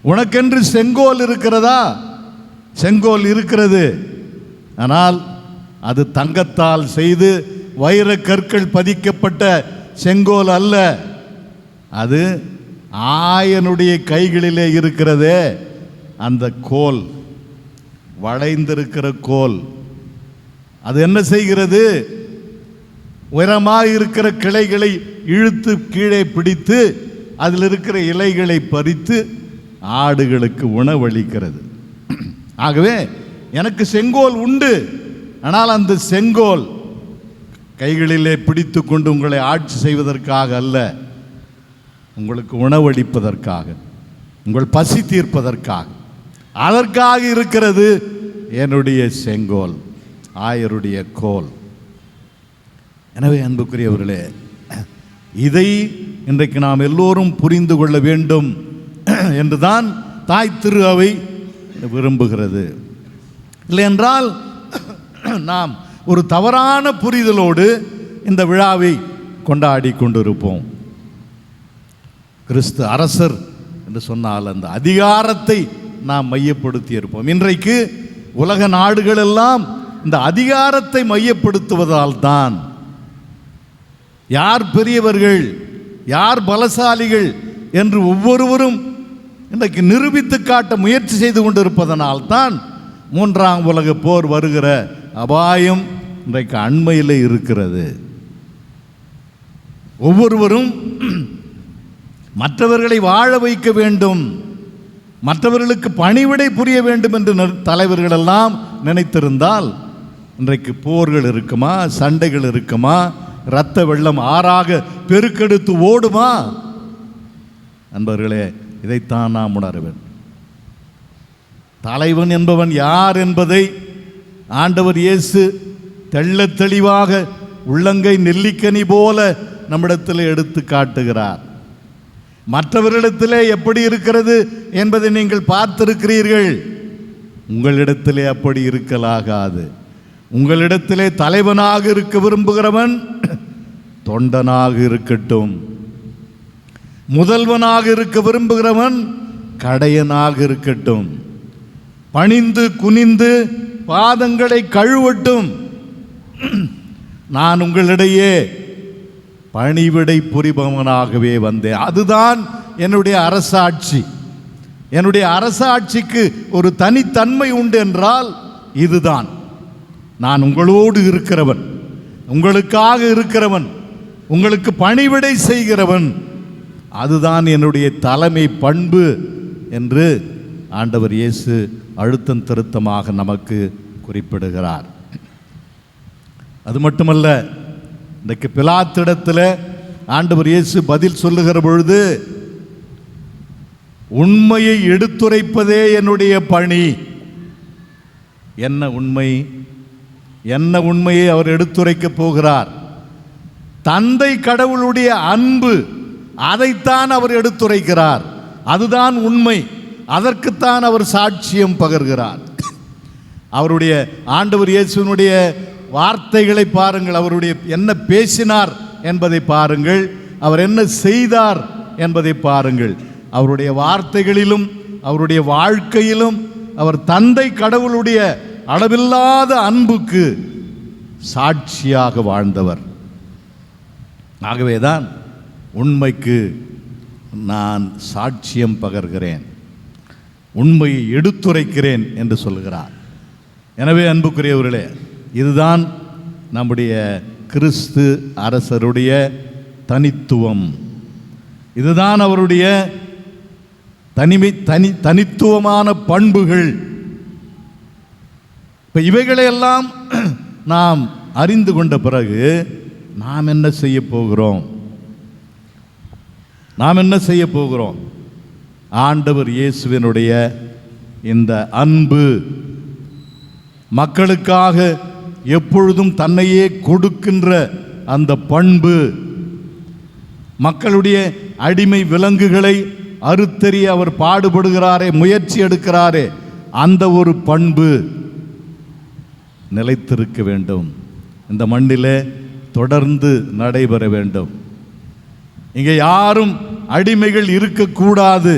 உனக்கென்று செங்கோல் இருக்கிறதா? செங்கோல் இருக்கிறது. ஆனால் அது தங்கத்தால் செய்து வைர கற்கள் பதிக்கப்பட்ட செங்கோல் அல்ல. அது ஆயனுடைய கைகளிலே இருக்கிறதே அந்த கோல், வளைந்திருக்கிற கோல். அது என்ன செய்கிறது? உயரமாக இருக்கிற கிளைகளை இழுத்து கீழே பிடித்து அதில் இருக்கிற இலைகளை பறித்து ஆடுகளுக்கு உணவளிக்கிறது. ஆகவே எனக்கு செங்கோல் உண்டு. ஆனால் அந்த செங்கோல் கைகளிலே பிடித்து கொண்டு உங்களை ஆட்சி செய்வதற்காக அல்ல, உங்களுக்கு உணவளிப்பதற்காக, உங்கள் பசி தீர்ப்பதற்காக, அதற்காக இருக்கிறது என்னுடைய செங்கோல், ஆயருடைய கோல். எனவே அன்புக்குரியவர்களே, இதை இன்றைக்கு நாம் எல்லோரும் புரிந்து கொள்ள வேண்டும் என்றுதான் தாய் திரு அவை விரும்புகிறது. இல்லை என்றால் நாம் ஒரு தவறான புரிதலோடு இந்த விழாவை கொண்டாடி கொண்டிருப்போம். கிறிஸ்து அரசர் என்று சொன்னால் அந்த அதிகாரத்தை நாம் மையப்படுத்தி இருப்போம். இன்றைக்கு உலக நாடுகள் எல்லாம் இந்த அதிகாரத்தை மையப்படுத்துவதால் தான் யார் பெரியவர்கள், யார் பலசாலிகள் என்று ஒவ்வொருவரும் இன்றைக்கு நிரூபித்து காட்ட முயற்சி செய்து கொண்டிருப்பதனால் தான் மூன்றாம் உலக போர் வருகிற அபாயம் இன்றைக்கு அண்மையில் இருக்கிறது. ஒவ்வொருவரும் மற்றவர்களை வாழ வைக்க வேண்டும், மற்றவர்களுக்கு பணிவிடை புரிய வேண்டும் என்று தலைவர்களெல்லாம் நினைத்திருந்தால் இன்றைக்கு போர்கள் இருக்குமா, சண்டைகள் இருக்குமா, இரத்த வெள்ளம் ஆறாக பெருக்கெடுத்து ஓடுமா? நண்பர்களே, இதைத்தான் நாம் உணர வேண்டும். தலைவன் என்பவன் யார் என்பதை ஆண்டவர் இயேசு தெள்ளத் தெளிவாக உள்ளங்கை நெல்லிக்கனி போல நம்மிடத்தில் எடுத்து காட்டுகிறார். மற்றவர்களிடத்திலே எப்படி இருக்கிறது என்பதை நீங்கள் பார்த்திருக்கிறீர்கள். உங்களிடத்திலே அப்படி இருக்கலாகாது. உங்களிடத்திலே தலைவனாக இருக்க விரும்புகிறவன் தொண்டனாக இருக்கட்டும், முதல்வனாக இருக்க விரும்புகிறவன் கடையனாக இருக்கட்டும், பணிந்து குனிந்து பாதங்களை கழுவட்டும். நான் உங்களிடையே பணிவிடை புரிபவனாகவே வந்தேன். அதுதான் என்னுடைய அரசாட்சி. என்னுடைய அரசாட்சிக்கு ஒரு தனித்தன்மை உண்டு என்றால் இதுதான். நான் உங்களோடு இருக்கிறவன், உங்களுக்காக இருக்கிறவன், உங்களுக்கு பணிவிடை செய்கிறவன். அதுதான் என்னுடைய தலைமை பண்பு என்று ஆண்டவர் இயேசு அழுத்தம் திருத்தமாக நமக்கு குறிப்பிடுகிறார். அது மட்டுமல்ல, இன்றைக்கு பிலாத்திடத்தில் ஆண்டவர் இயேசு பதில் சொல்லுகிற பொழுது, உண்மையை எடுத்துரைப்பதே என்னுடைய பணி. என்ன உண்மை? என்ன உண்மையை அவர் எடுத்துரைக்கப் போகிறார்? தந்தை கடவுளுடைய அன்பு, அதைத்தான் அவர் எடுத்துரைக்கிறார். அதுதான் உண்மை. அதற்குத்தான் அவர் சாட்சியம் பகர்கிறார். அவருடைய ஆண்டவர் இயேசுவினுடைய வார்த்தைகளை பாருங்கள். அவருடைய என்ன பேசினார் என்பதை பாருங்கள், அவர் என்ன செய்தார் என்பதை பாருங்கள். அவருடைய வார்த்தைகளிலும் அவருடைய வாழ்க்கையிலும் அவர் தந்தை கடவுளுடைய அளவில்லாத அன்புக்கு சாட்சியாக வாழ்ந்தவர். ஆகவேதான் உண்மைக்கு நான் சாட்சியம் பகர்கிறேன், உண்மையை எடுத்துரைக்கிறேன் என்று சொல்கிறார். எனவே அன்புக்குரியவர்களே, இதுதான் நம்முடைய கிறிஸ்து அரசருடைய தனித்துவம். இதுதான் அவருடைய தனித்துவமான பண்புகள். இப்போ இவைகளையெல்லாம் நாம் அறிந்து கொண்ட பிறகு நாம் என்ன செய்ய போகிறோம்? நாம் என்ன செய்ய போகிறோம்? ஆண்டவர் இயேசுவினுடைய இந்த அன்பு, மக்களுக்காக எப்பொழுதும் தன்னையே கொடுக்கின்ற அந்த பண்பு, மக்களுடைய அடிமை விலங்குகளை அறுத்தெறிய அவர் பாடுபடுகிறாரே, முயற்சி எடுக்கிறாரே, அந்த ஒரு பண்பு நிலைத்திருக்க வேண்டும். இந்த மண்ணிலே தொடர்ந்து நடைபெற வேண்டும். இங்கே யாரும் அடிமைகள் இருக்கக்கூடாது.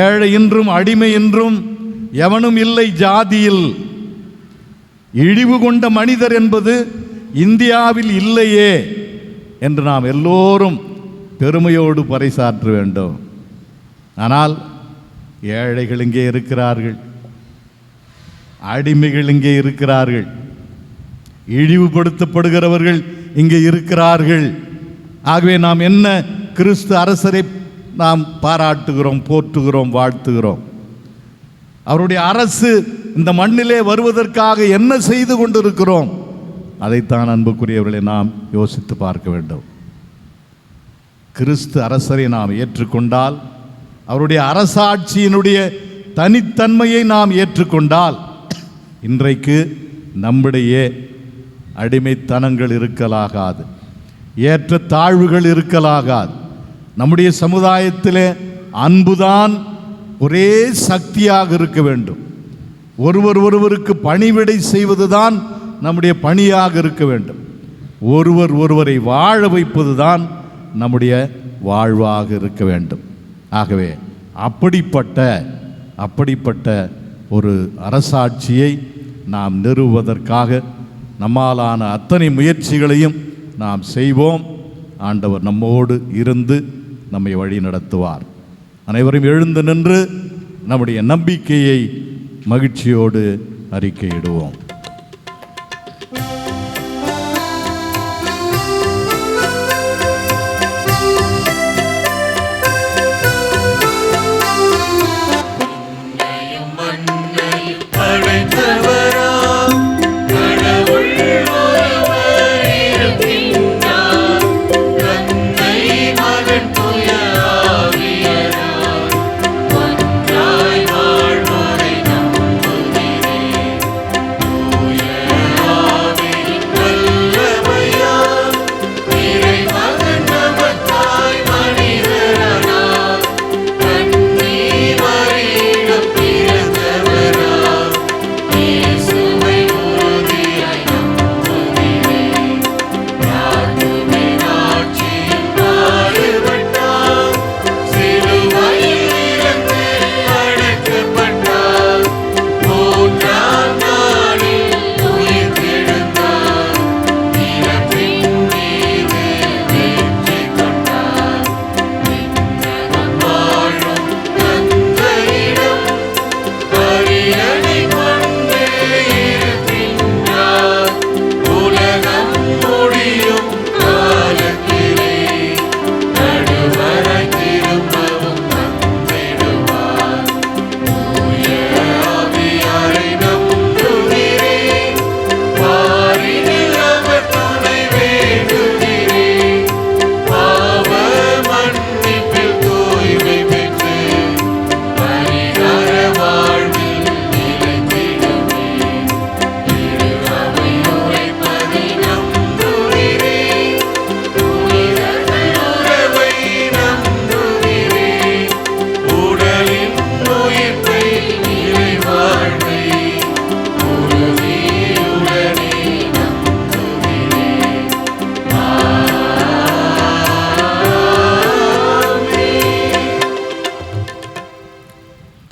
ஏழை என்றும் அடிமை என்றும் எவனும் இல்லை ஜாதியில். இழிவு கொண்ட மனிதர் என்பது இந்தியாவில் இல்லையே என்று நாம் எல்லோரும் பெருமையோடு பறைசாற்ற வேண்டும். ஆனால் ஏழைகள் இங்கே இருக்கிறார்கள், அடிமைகள் இங்கே இருக்கிறார்கள், இழிவுபடுத்தப்படுகிறவர்கள் இங்கே இருக்கிறார்கள். ஆகவே நாம் என்ன கிறிஸ்து அரசரை நாம் பாராட்டுகிறோம், போற்றுகிறோம், வாழ்த்துகிறோம். அவருடைய அரசு இந்த மண்ணிலே வருவதற்காக என்ன செய்து கொண்டிருக்கிறோம்? அதைத்தான் அன்புக்குரியவர்களை நாம் யோசித்து பார்க்க வேண்டும். கிறிஸ்து அரசரை நாம் ஏற்றுக்கொண்டால், அவருடைய அரசாட்சியினுடைய தனித்தன்மையை நாம் ஏற்றுக்கொண்டால், இன்றைக்கு நம்முடைய அடிமைத்தனங்கள் இருக்கலாகாது, ஏற்ற தாழ்வுகள் இருக்கலாகாது. நம்முடைய சமுதாயத்திலே அன்புதான் ஒரே சக்தியாக இருக்க வேண்டும். ஒருவருக்கு பணிவிடை செய்வதுதான் நம்முடைய பணியாக இருக்க வேண்டும். ஒருவரை வாழ வைப்பதுதான் நம்முடைய வாழ்வாக இருக்க வேண்டும். ஆகவே அப்படிப்பட்ட ஒரு அரசாட்சியை நாம் நிறுவுவதற்காக நம்மாலான அத்தனை முயற்சிகளையும் நாம் செய்வோம். ஆண்டவர் நம்மோடு இருந்து நம்மை வழி நடத்துவார். அனைவரும் எழுந்து நின்று நம்முடைய நம்பிக்கையை மகிழ்ச்சியோடு அறிக்கையிடுவோம்.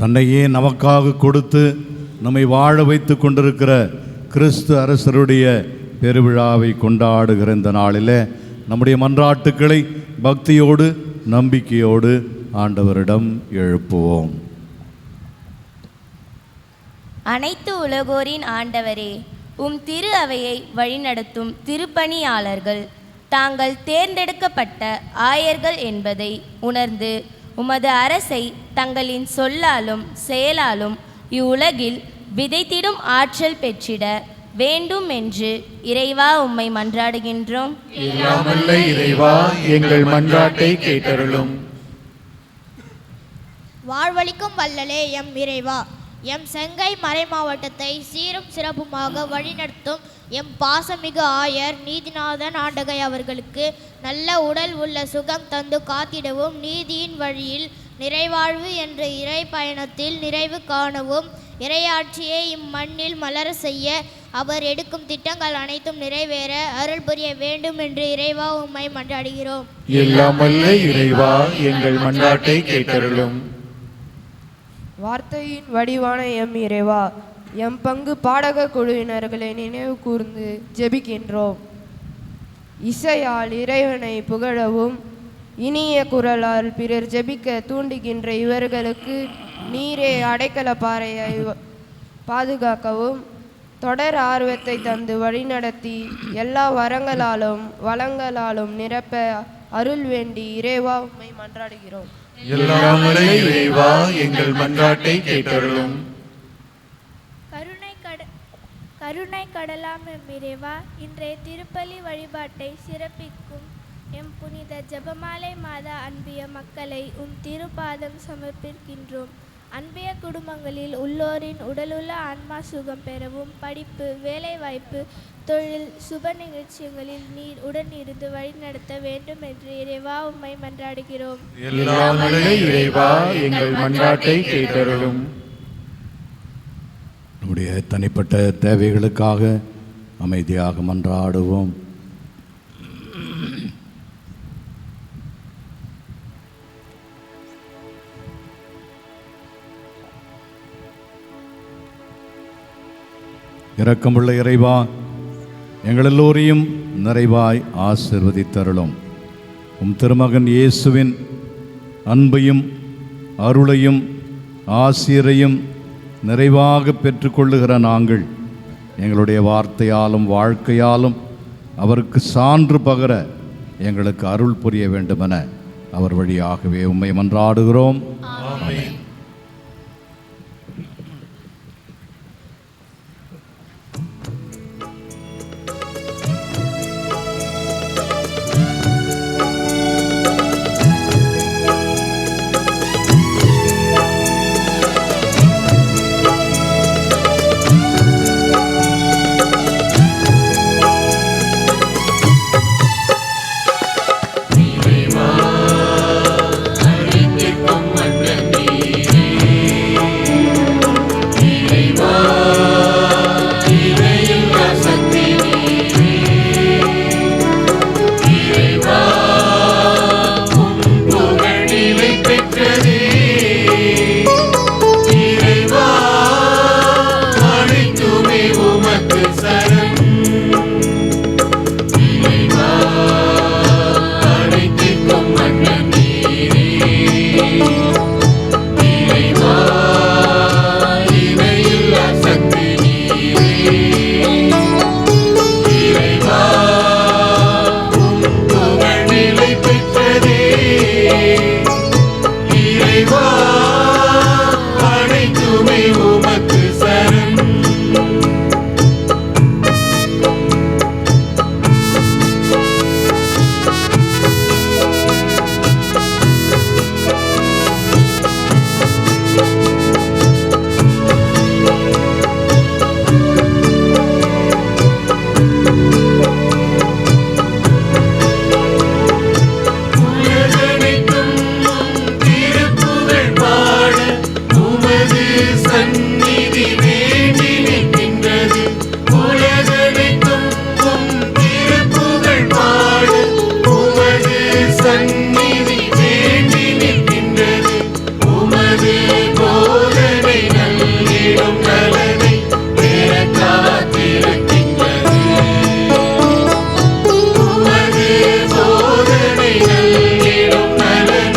தன்னையே நமக்காக கொடுத்து நம்மை வாழ வைத்து கொண்டிருக்கிற கிறிஸ்து அரசருடைய பெருவிழாவை கொண்டாடுகிற இந்த நாளில் நம்முடைய மன்றாட்டுக்களை பக்தியோடு நம்பிக்கையோடு ஆண்டவரிடம் எழுப்புவோம். அனைத்து உலகோரின் ஆண்டவரே, உம் திரு அவையை வழிநடத்தும் திருப்பணியாளர்கள் தாங்கள் தேர்ந்தெடுக்கப்பட்ட ஆயர்கள் என்பதை உணர்ந்து உமது அரசை தங்களின் சொல்லாலும் செயலாலும் இவ்வுலகில் விதைத்திடும் ஆற்றல் பெற்றிட வேண்டும் என்று இறைவா உம்மை மன்றாடுகின்றோம். எல்லாம் வல்ல இறைவா, எங்கள் மன்றாட்டை கேட்டருளும். வாழ்வளிக்கும் வல்லலே எம் இறைவா, எம் செங்கை மறை மாவட்டத்தை சீரும் சிறப்புமாக வழிநடத்தும் எம் பாசமிகு ஆயர் நீதிநாதன் ஆண்டகை அவர்களுக்கு நல்ல உடல் உள்ள சுகம் தந்து காத்திடவும், நீதியின் வழியில் நிறைவாழ்வு என்ற இறை பயணத்தில் நிறைவு காணவும், இறையாட்சியை இம்மண்ணில் மலர செய்ய அவர் எடுக்கும் திட்டங்கள் அனைத்தும் நிறைவேற அருள் புரிய வேண்டும் என்று இறைவா உம்மை மன்றாடுகிறோம். எல்லாம் வல்ல இறைவா, எங்கள் மன்றாட்டை கேட்டருளும். வார்த்தையின் வடிவான எம் இறைவா, எம் பங்கு பாடக குழுவினர்களை நினைவு கூர்ந்து ஜெபிக்கின்றோம். இசையால் இறைவனை புகழவும், இனிய குரலால் பிறர் ஜெபிக்க தூண்டுகின்ற இவர்களுக்கு நீரே அடைக்கல பாறையை பாதுகாக்கவும், தொடர் ஆர்வத்தை தந்து வழிநடத்தி எல்லா வரங்களாலும் வளங்களாலும் நிரப்ப அருள் வேண்டி இறைவா உம்மை மன்றாடுகிறோம். எல்லாம் வல்ல இறைவா, எங்கள் மன்றாட்டை கேட்டருளும். கருணை கடலாம் எம் இறைவா, இன்றைய திருப்பலி வழிபாட்டை சிறப்பிக்கும் எம் புனித ஜெபமாலை மாதா அன்பிய மக்களை உம் திருப்பாதம் சமர்ப்பிக்கின்றோம். அன்பிய குடும்பங்களில் உள்ளோரின் உடலுள்ள ஆன்மா சுகம் பெறவும், படிப்பு, வேலைவாய்ப்பு, தொழில், சுப நிகழ்ச்சிகளில் நீர் உடன் இருந்து வழிநடத்த வேண்டும் என்று இறைவா உம்மை மன்றாடுகிறோம். எல்லாம் வல்ல இறைவா, எங்கள் மன்றாட்டை கேட்டருளும். நம்முடைய தனிப்பட்ட தேவைகளுக்காக அமைதியாக மன்றாடுவோம். இரக்கமுள்ள இறைவா, எங்கள் எல்லோரையும் நிறைவாய் ஆசீர்வதித்தருளும். உம் திருமகன் இயேசுவின் அன்பையும் அருளையும் ஆசிரையும் நிறைவாக பெற்றுக்கொள்ளுகிற நாங்கள் எங்களுடைய வார்த்தையாலும் வாழ்க்கையாலும் அவருக்கு சான்று பகர எங்களுக்கு அருள் புரிய வேண்டுமென அவர் வழியாகவே உம்மை மன்றாடுகிறோம். ஆமென். நலனை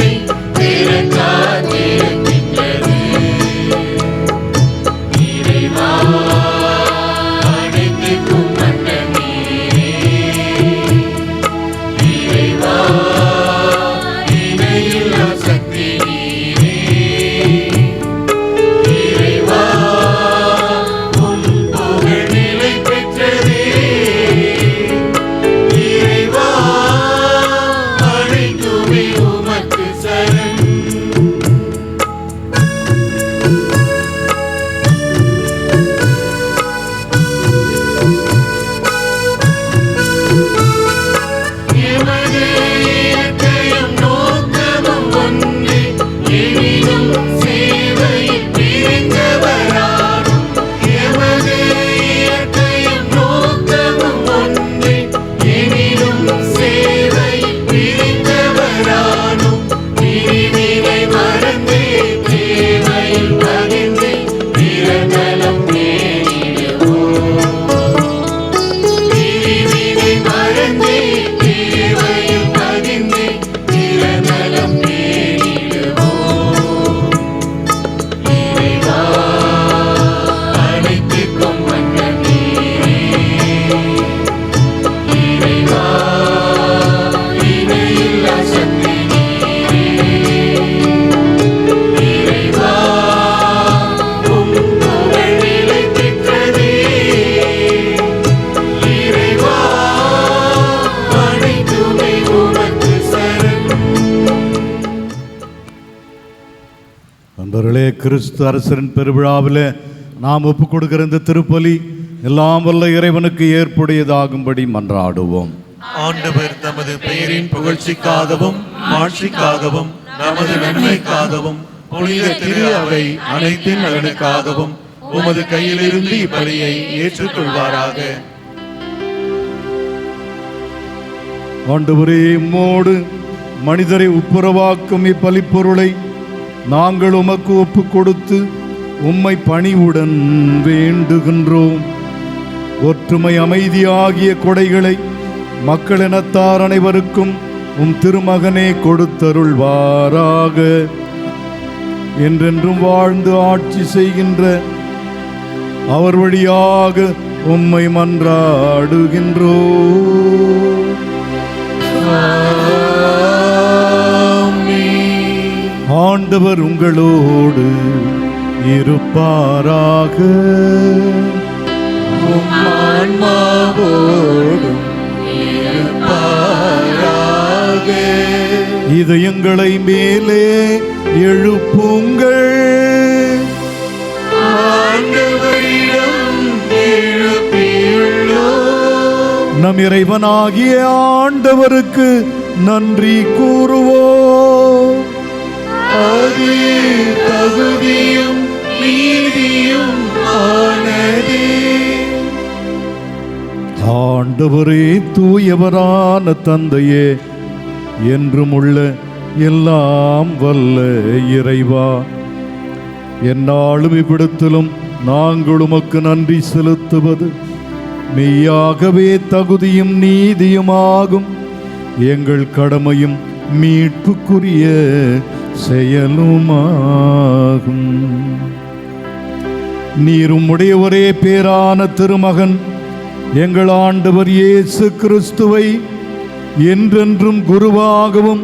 நண்பர்களே, கிறிஸ்து அரசரின் பெருவிழாவில் நாம் ஒப்புக் கொடுக்கிற இந்த திருப்பலி எல்லாம் வல்ல இறைவனுக்கு ஏற்புடையதாகும்படி மன்றாடுவோம். ஆண்டவர் தமது பெயரின் புகழ்ச்சிக்காகவும் மாட்சிக்காகவும் நமது நன்மைக்காகவும் புனித திரு அவை அனைத்தின் நலனுக்காகவும் உமது கையிலிருந்து இப்பலியை ஏற்றுக்கொள்வாராக. ஆண்டவரே, உம்மோடு மனிதரை ஒப்புரவாக்கும் இப்பலிப்பொருளை நாங்கள் உமக்கு ஒப்புக் கொடுத்து உம்மை பணிவுடன் வேண்டுகின்றோம். ஒற்றுமை அமைதியாகிய கொடைகளை மக்கள் இனத்தார் அனைவருக்கும் உம் திருமகனே கொடுத்தருள்வாராக. என்றென்றும் வாழ்ந்து ஆட்சி செய்கின்ற அவர் வழியாக உம்மை மன்றாடுகின்றோம். ஆண்டவர் உங்களோடு இருப்பாராக. இதயங்களை மேலே எழுப்புங்கள். நம் இறைவனாகிய ஆண்டவருக்கு நன்றி கூறுவோம். அது தகுதியும் நீதியும் ஆனதே. ஆண்டவரே, தூயவரான தந்தையே, என்றும் உள்ள எல்லாம் வல்ல இறைவா, எந்நாளும் இவ்விடத்திலும் நாங்கள் உமக்கு நன்றி செலுத்துவது மெய்யாகவே தகுதியும் நீதியுமாகும். எங்கள் கடமையும் மீட்புக்குரிய செயலுமாகும். நீரும் உடைய ஒரே பேரான திருமகன் எங்கள் ஆண்டவர் இயேசு கிறிஸ்துவை என்றென்றும் குருவாகவும்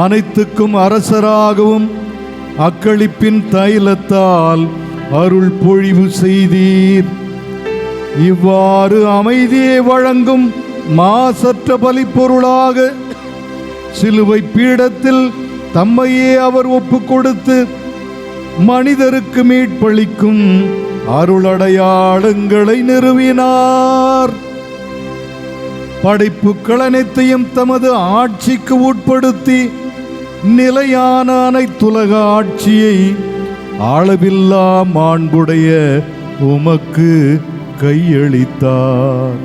அனைத்துக்கும் அரசராகவும் அக்களிப்பின் தைலத்தால் அருள் பொழிவு செய்தீர். இவ்வாறு அமைதியை வழங்கும் மாசற்ற பலிப்பொருளாக சிலுவை பீடத்தில் தம்மையே அவர் ஒப்புக் கொடுத்து மனிதருக்கு மீட்பளிக்கும் அருளடையாளங்களை நிறுவினார். படைப்புக்கள் அனைத்தையும் தமது ஆட்சிக்கு உட்படுத்தி நிலையான அனைத்துலக ஆட்சியை அளவில்லா மாண்புடைய உமக்கு கையளித்தார்.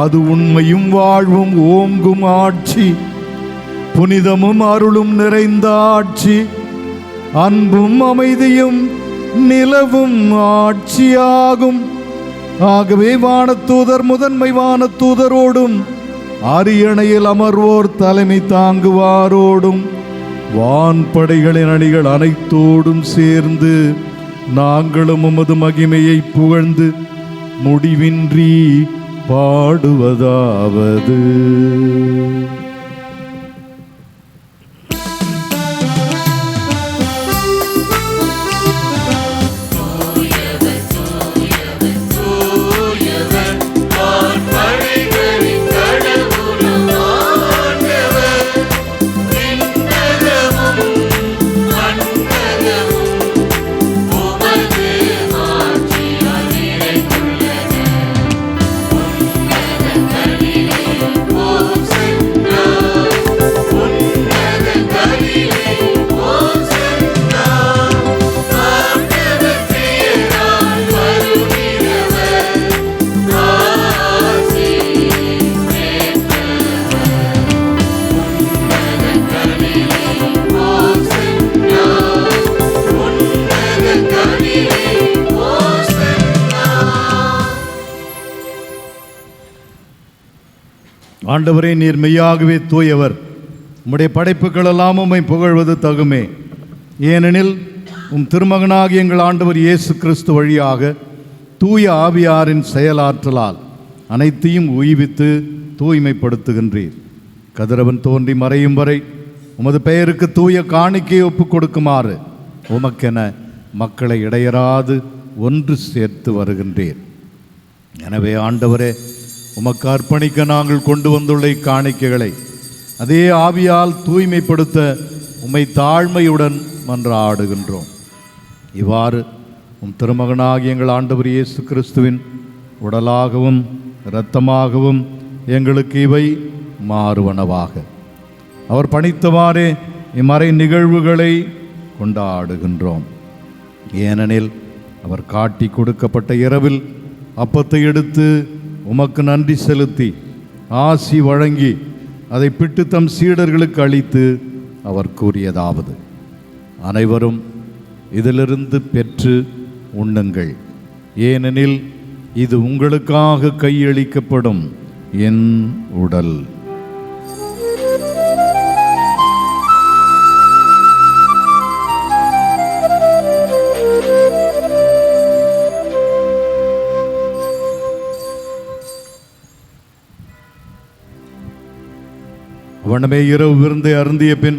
அது உண்மையும் வாழ்வும் ஓங்கும் ஆட்சி, புனிதமும் அருளும் நிறைந்த ஆட்சி, அன்பும் அமைதியும் நிலவும் ஆட்சியாகும். ஆகவே வானத்தூதர் முதன்மை வானத்தூதரோடும் அரியணையில் அமர்வோர் தலைமை தாங்குவாரோடும் வான்படைகளின் அணிகள் அனைத்தோடும் சேர்ந்து நாங்களும் உமது மகிமையை புகழ்ந்து முடிவின்றி பாடுவதாவது: ஆண்டவரே, நீர் மெய்யாகவே தூயவர். உம்முடைய படைப்புகள் எல்லாம் உம்மை புகழ்வது தகுமே. ஏனெனில் உம் திருமகனாகிய எங்கள் ஆண்டவர் இயேசு கிறிஸ்து வழியாக தூய ஆவியாரின் செயலாற்றலால் அனைத்தையும் உய்வித்து தூய்மைப்படுத்துகின்றீர். கதிரவன் தோன்றி மறையும் வரை உமது பெயருக்கு தூய காணிக்கையை ஒப்புக் கொடுக்குமாறு உமக்கென மக்களை இடையராது ஒன்று சேர்த்து வருகின்றீர். எனவே ஆண்டவரே, உமக்கு அர்ப்பணிக்க நாங்கள் கொண்டு வந்துள்ள இக்காணிக்கைகளை அதே ஆவியால் தூய்மைப்படுத்த உம்மை தாழ்மையுடன் மன்றாடுகின்றோம். இவ்வாறு உம் திருமகனாகிய எங்கள் ஆண்டவர் இயேசு கிறிஸ்துவின் உடலாகவும் இரத்தமாகவும் எங்களுக்கு இவை மாறுவனவாக. அவர் பணித்தவாறே இம்மறை நிகழ்வுகளை கொண்டாடுகின்றோம். ஏனெனில் அவர் காட்டி கொடுக்கப்பட்ட இரவில் அப்பத்தை எடுத்து உமக்கு நன்றி செலுத்தி ஆசி வழங்கி அதை பிட்டு தம் சீடர்களுக்கு அளித்து அவர் கூறியதாவது: அனைவரும் இதிலிருந்து பெற்று உண்ணுங்கள், ஏனெனில் இது உங்களுக்காக கையளிக்கப்படும் என் உடல். வண்ணமே இரவு விருந்தை அருந்திய பின்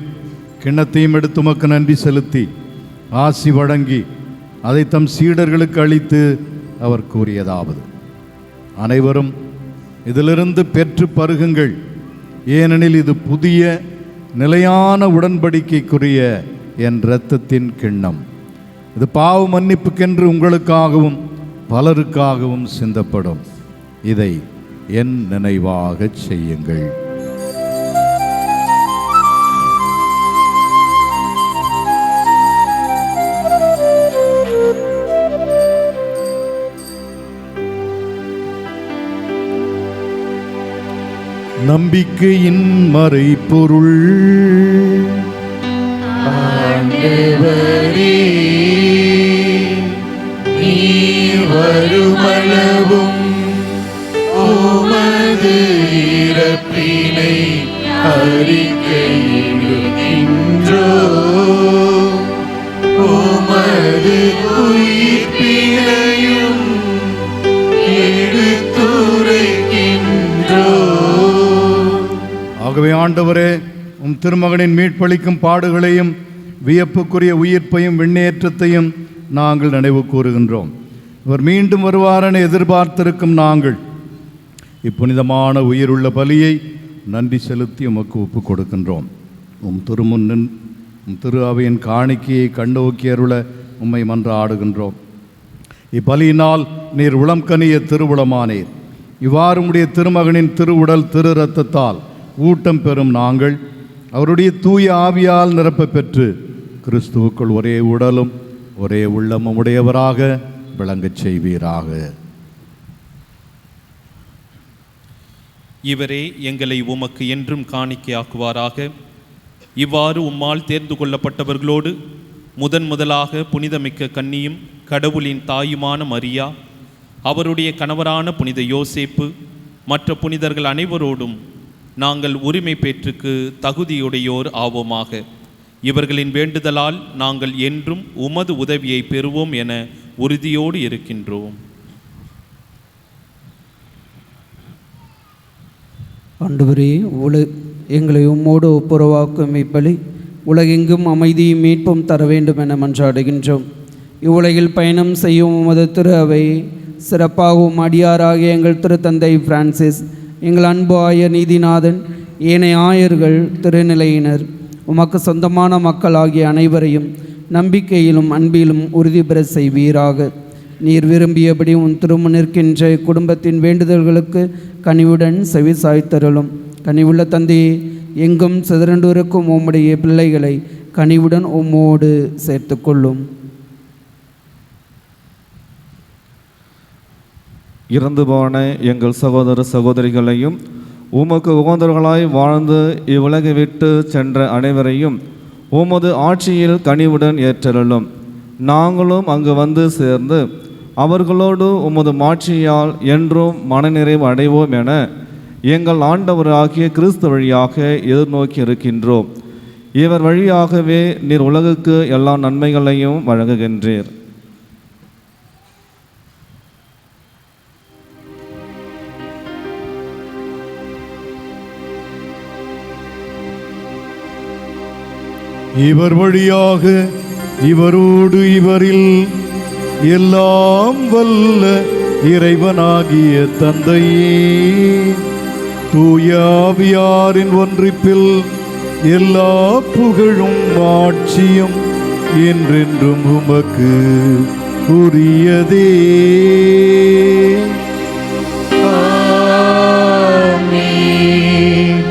கிண்ணத்தையும் எடுத்து உமக்கு நன்றி செலுத்தி ஆசி வழங்கி அதை தம் சீடர்களுக்கு அளித்து அவர் கூறியதாவது: அனைவரும் இதிலிருந்து பெற்று பருகுங்கள், ஏனெனில் இது புதிய நிலையான உடன்படிக்கைக்குரிய என் இரத்தத்தின் கிண்ணம். இது பாவ மன்னிப்புக்கென்று உங்களுக்காகவும் பலருக்காகவும் சிந்தப்படும். இதை என் நினைவாக செய்யுங்கள். நம்பிக்கையின் மறைபொருள் ஆண்டவரே, நீர் வருமளவும் உமது இறப்பினை அறிக்கையிடுகின்றோம், உமது உயிர்ப்பினையும் எடுத்துரைக்கின்றோம். ஆகவே ஆண்டவரே, உம் திருமகனின் மீட்பளிக்கும் பாடுகளையும் வியப்புக்குரிய உயிர்ப்பையும் விண்ணேற்றத்தையும் நாங்கள் நினைவு கூறுகின்றோம். இவர் மீண்டும் வருவாரென எதிர்பார்த்திருக்கும் நாங்கள் இப்புனிதமான உயிருள்ள பலியை நன்றி செலுத்தி உமக்கு ஒப்பு கொடுக்கின்றோம். உம் திருமுன்னின் உம் திரு அவையின் காணிக்கையை கண்ணோக்கி அருள உம்மை மன்றாடுகின்றோம். இப்பலியினால் நீர் உளம் கனிய திருவுளமானீர். இவ்வாறு உம்முடைய திருமகனின் திருவுடல் திரு இரத்தத்தால் ஊட்டம் பெறும் நாங்கள் அவருடைய தூய ஆவியால் நிரப்ப பெற்று கிறிஸ்துவுக்குள் ஒரே உடலும் ஒரே உள்ளமும் உடையவராக விளங்கச் செய்வீராக. இவரே எங்களை உமக்கு என்றும் காணிக்கையாக்குவாராக. இவ்வாறு உம்மால் தேர்ந்து கொள்ளப்பட்டவர்களோடு முதலாக புனிதமிக்க கன்னியும் கடவுளின் தாயுமான மரியா, அவருடைய கணவரான புனித யோசேப்பு, மற்ற புனிதர்கள் அனைவரோடும் நாங்கள் உரிமை பேற்றுக்கு தகுதியுடையோர் ஆவோமாக. இவர்களின் வேண்டுதலால் நாங்கள் என்றும் உமது உதவியை பெறுவோம் என உறுதியோடு இருக்கின்றோம். ஆண்டவரே, எங்களை உம்மோடு ஒப்புரவாக்கும் இப்பலி உலகெங்கும் அமைதியும் மீட்பும் தர வேண்டும் என மன்றாடுகின்றோம். இவ்வுலகில் பயணம் செய்யும் உமது திரு அவை சிறப்பாகவும் அடியாராகிய எங்கள் திருத்தந்தை பிரான்சிஸ், எங்கள் அன்பு ஆயர் நீதிநாதன், ஏனைய ஆயர்கள், திருநிலையினர், உமக்கு சொந்தமான மக்கள் ஆகிய அனைவரையும் நம்பிக்கையிலும் அன்பிலும் உறுதி பெற செய்வீராக. நீர் விரும்பியபடி உன் திருமுன் நிற்கின்ற குடும்பத்தின் வேண்டுதல்களுக்கு கனிவுடன் செவி சாய்த்தருளும். கனிவுள்ள தந்தையே, எங்கும் சிதறண்டிருக்கும் உம்முடைய பிள்ளைகளை கனிவுடன் உம்மோடு சேர்த்து கொள்ளும். இறந்து போன எங்கள் சகோதர சகோதரிகளையும் உமக்கு உகந்தவர்களாய் வாழ்ந்து இவ்வுலகை விட்டு சென்ற அனைவரையும் உமது ஆட்சியில் கனிவுடன் ஏற்றருளும். நாங்களும் அங்கு வந்து சேர்ந்து அவர்களோடு உமது மாட்சியால் என்றும் மனநிறைவு அடைவோம் என எங்கள் ஆண்டவராகிய கிறிஸ்து வழியாக எதிர்நோக்கி இருக்கின்றோம். இவர் வழியாகவே நீர் உலகுக்கு எல்லா நன்மைகளையும் வழங்குகின்றீர். இவர் வழியாக இவரோடு இவரில் எல்லாம் வல்ல இறைவனாகிய தந்தையே, தூய ஆவியாரின் ஒன்றிப்பில் எல்லா புகழும் ஆட்சியும் என்றென்றும் உமக்கு உரியதே. ஆமென்,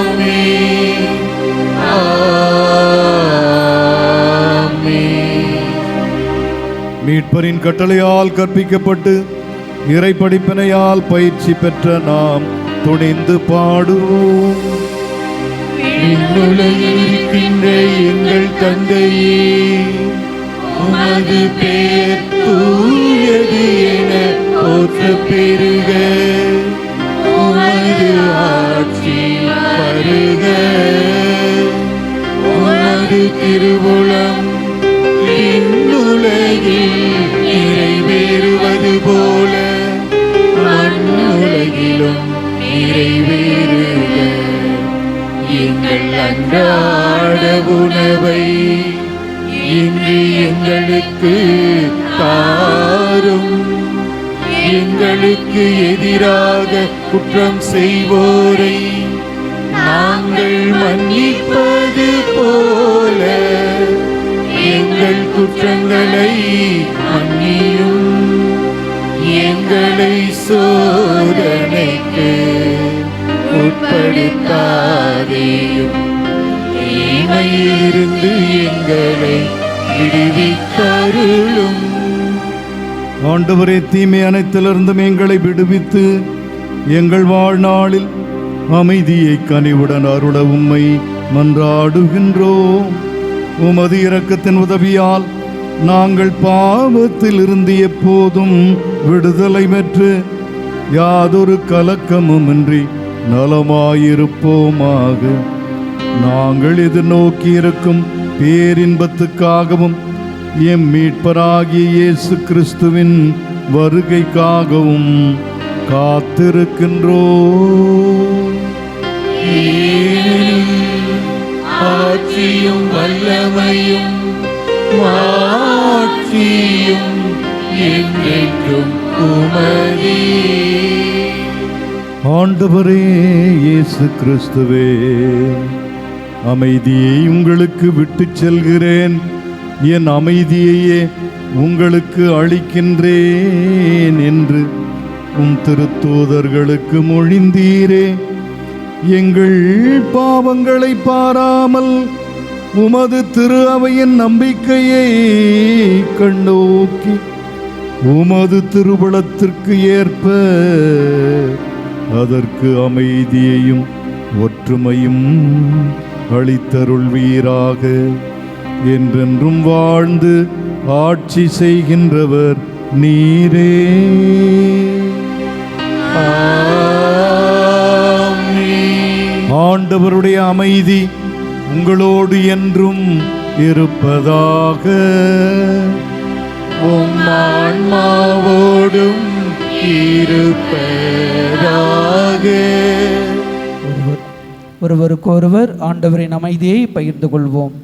ஆமென், ஆமென். மீட்பரின் கட்டளையால் கற்பிக்கப்பட்டு இறை படிப்பினையால் பயிற்சி பெற்ற நாம் துணிந்து பாடுவோம். விண்ணுலகில் இருக்கின்ற எங்கள் தந்தையே, உமது பெயர் தூயது என போற்றப் பெறுக. உமது ஆட்சி வருக. உமது திருவுளம் விண்ணுலகில் நிறைவேறுவது போல மண்ணுலகிலும் நிறைவேறுக. எங்கள் அன்றாட உணவை இன்று எங்களுக்கு தாரும். எங்களுக்கு எதிராக குற்றம் செய்வோரை நாங்கள் மன்னிப்பது போல எங்கள் குற்றங்களை மன்னியும். எங்களை சோதனைக்கு உட்படுத்தாதேயும், தீமையிலிருந்து எங்களை விடுவித்தருளும். ஆண்டவரே, தீமை அனைத்திலிருந்தும் எங்களை விடுவித்து எங்கள் வாழ்நாளில் அமைதியை கனிவுடன் அருள உம்மை மன்றாடுகின்றோம். உமது இரக்கத்தின் உதவியால் நாங்கள் பாவத்தில் இருந்து எப்போதும் விடுதலை பெற்று யாதொரு கலக்கமுமின்றி நலமாயிருப்போமாக. நாங்கள் எதிர்நோக்கி இருக்கும் பேரின்பத்துக்காகவும் எம் மீட்பராகிய இயேசு கிறிஸ்துவின் வருகைக்காகவும் காத்திருக்கின்றோம். ஆட்சியும் வல்லமையும் மாட்சியும் என்றென்றும் உமதே. ஆண்டவரே இயேசு கிறிஸ்துவே, அமைதியை உங்களுக்கு விட்டுச் செல்கிறேன், என் அமைதியையே உங்களுக்கு அளிக்கின்றேன் என்று உம் திருத்தூதர்களுக்கு மொழிந்தீரே. எங்கள் பாவங்களை பாராமல் உமது திரு அவையின் நம்பிக்கையை கண்ணோக்கி உமது திருவுளத்திற்கு ஏற்ப அதற்கு அமைதியையும் ஒற்றுமையும் அளித்தருள்வீராக. என்றென்றும் வாழ்ந்து ஆட்சி செய்கின்றவர் நீரே. ஆண்டவருடைய அமைதி உங்களோடு என்றும் இருப்பதாக. உம் ஆன்மாவோடும் இருப்பதாக. ஒருவருக்கொருவர் ஆண்டவரின் அமைதியை பகிர்ந்து கொள்வோம்.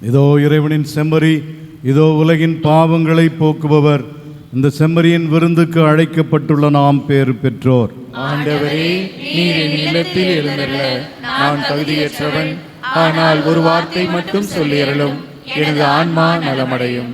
இதோ இறைவனின் செம்மறி, இதோ உலகின் பாவங்களை போக்குபவர். இந்த செம்மறியின் விருந்துக்கு அழைக்கப்பட்டுள்ள நாம் பேறு பெற்றோர். ஆண்டவரே, நீர் என் இல்லத்தில் எழுந்தருள நான் தகுதியற்றவன். ஆனால் ஒரு வார்த்தை மட்டும் சொல்லியருளும், எனது ஆன்மா நலமடையும்.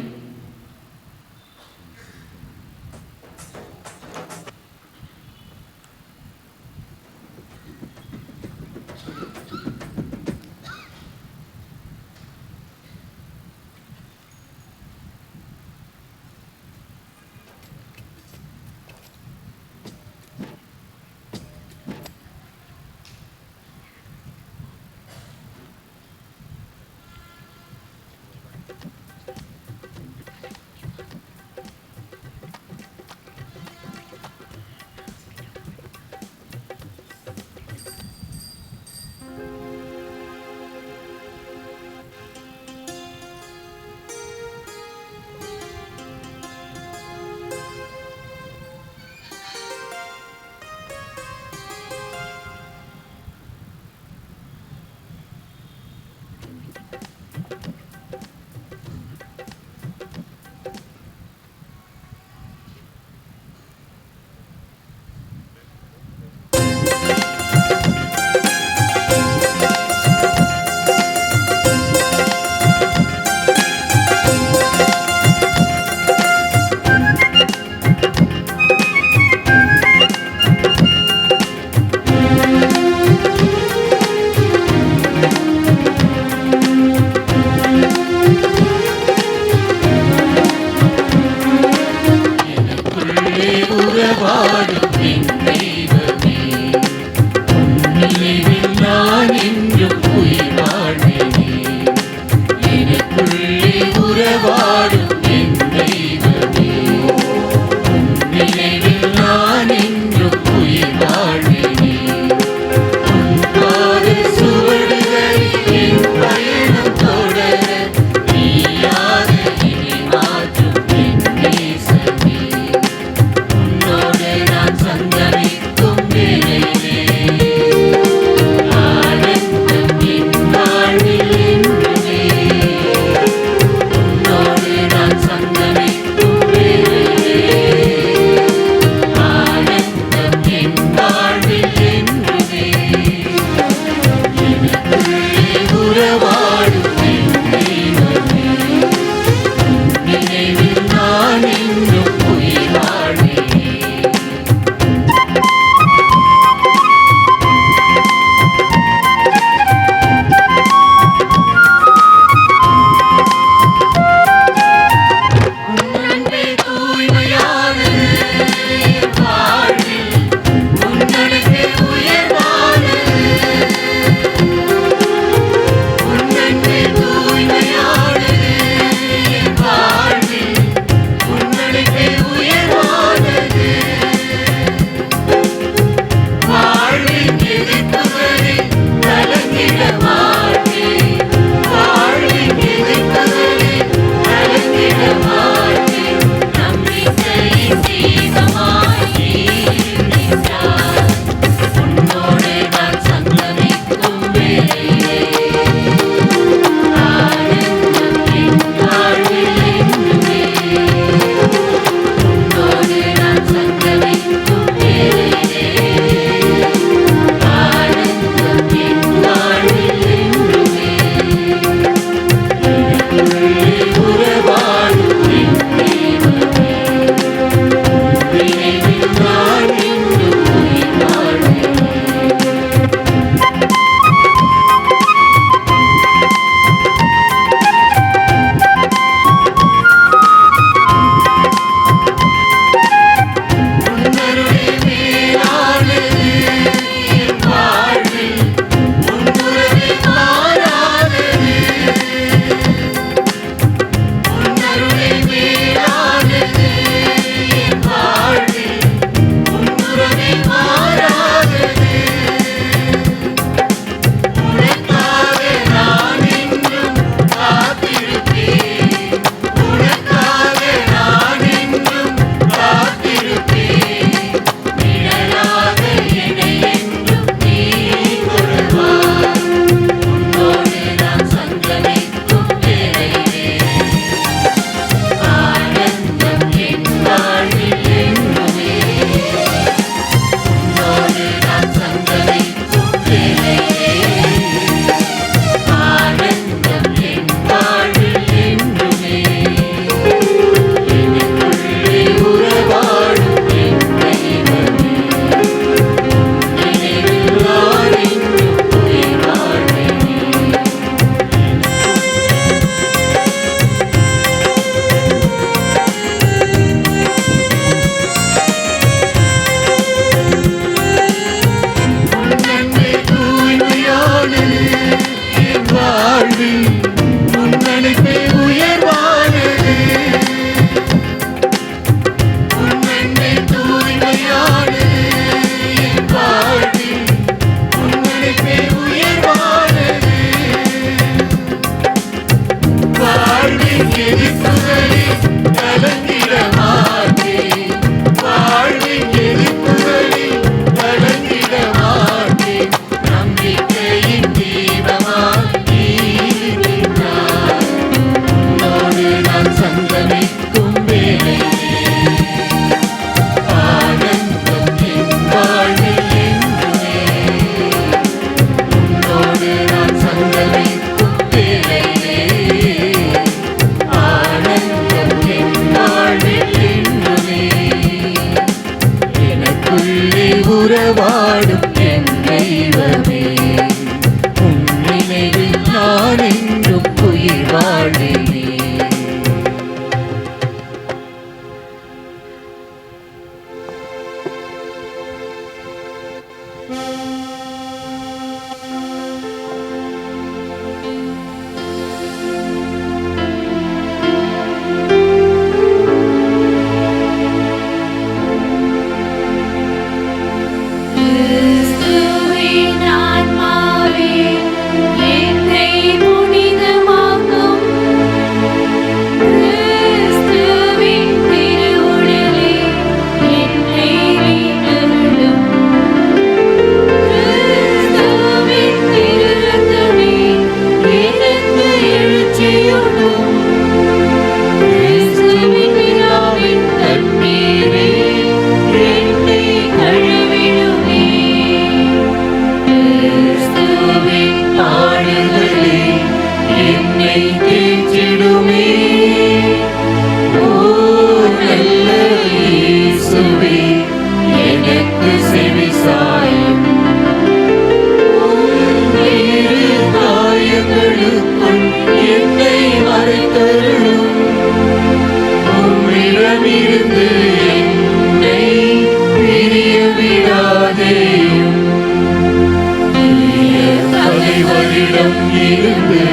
உன்னிடம் இருந்து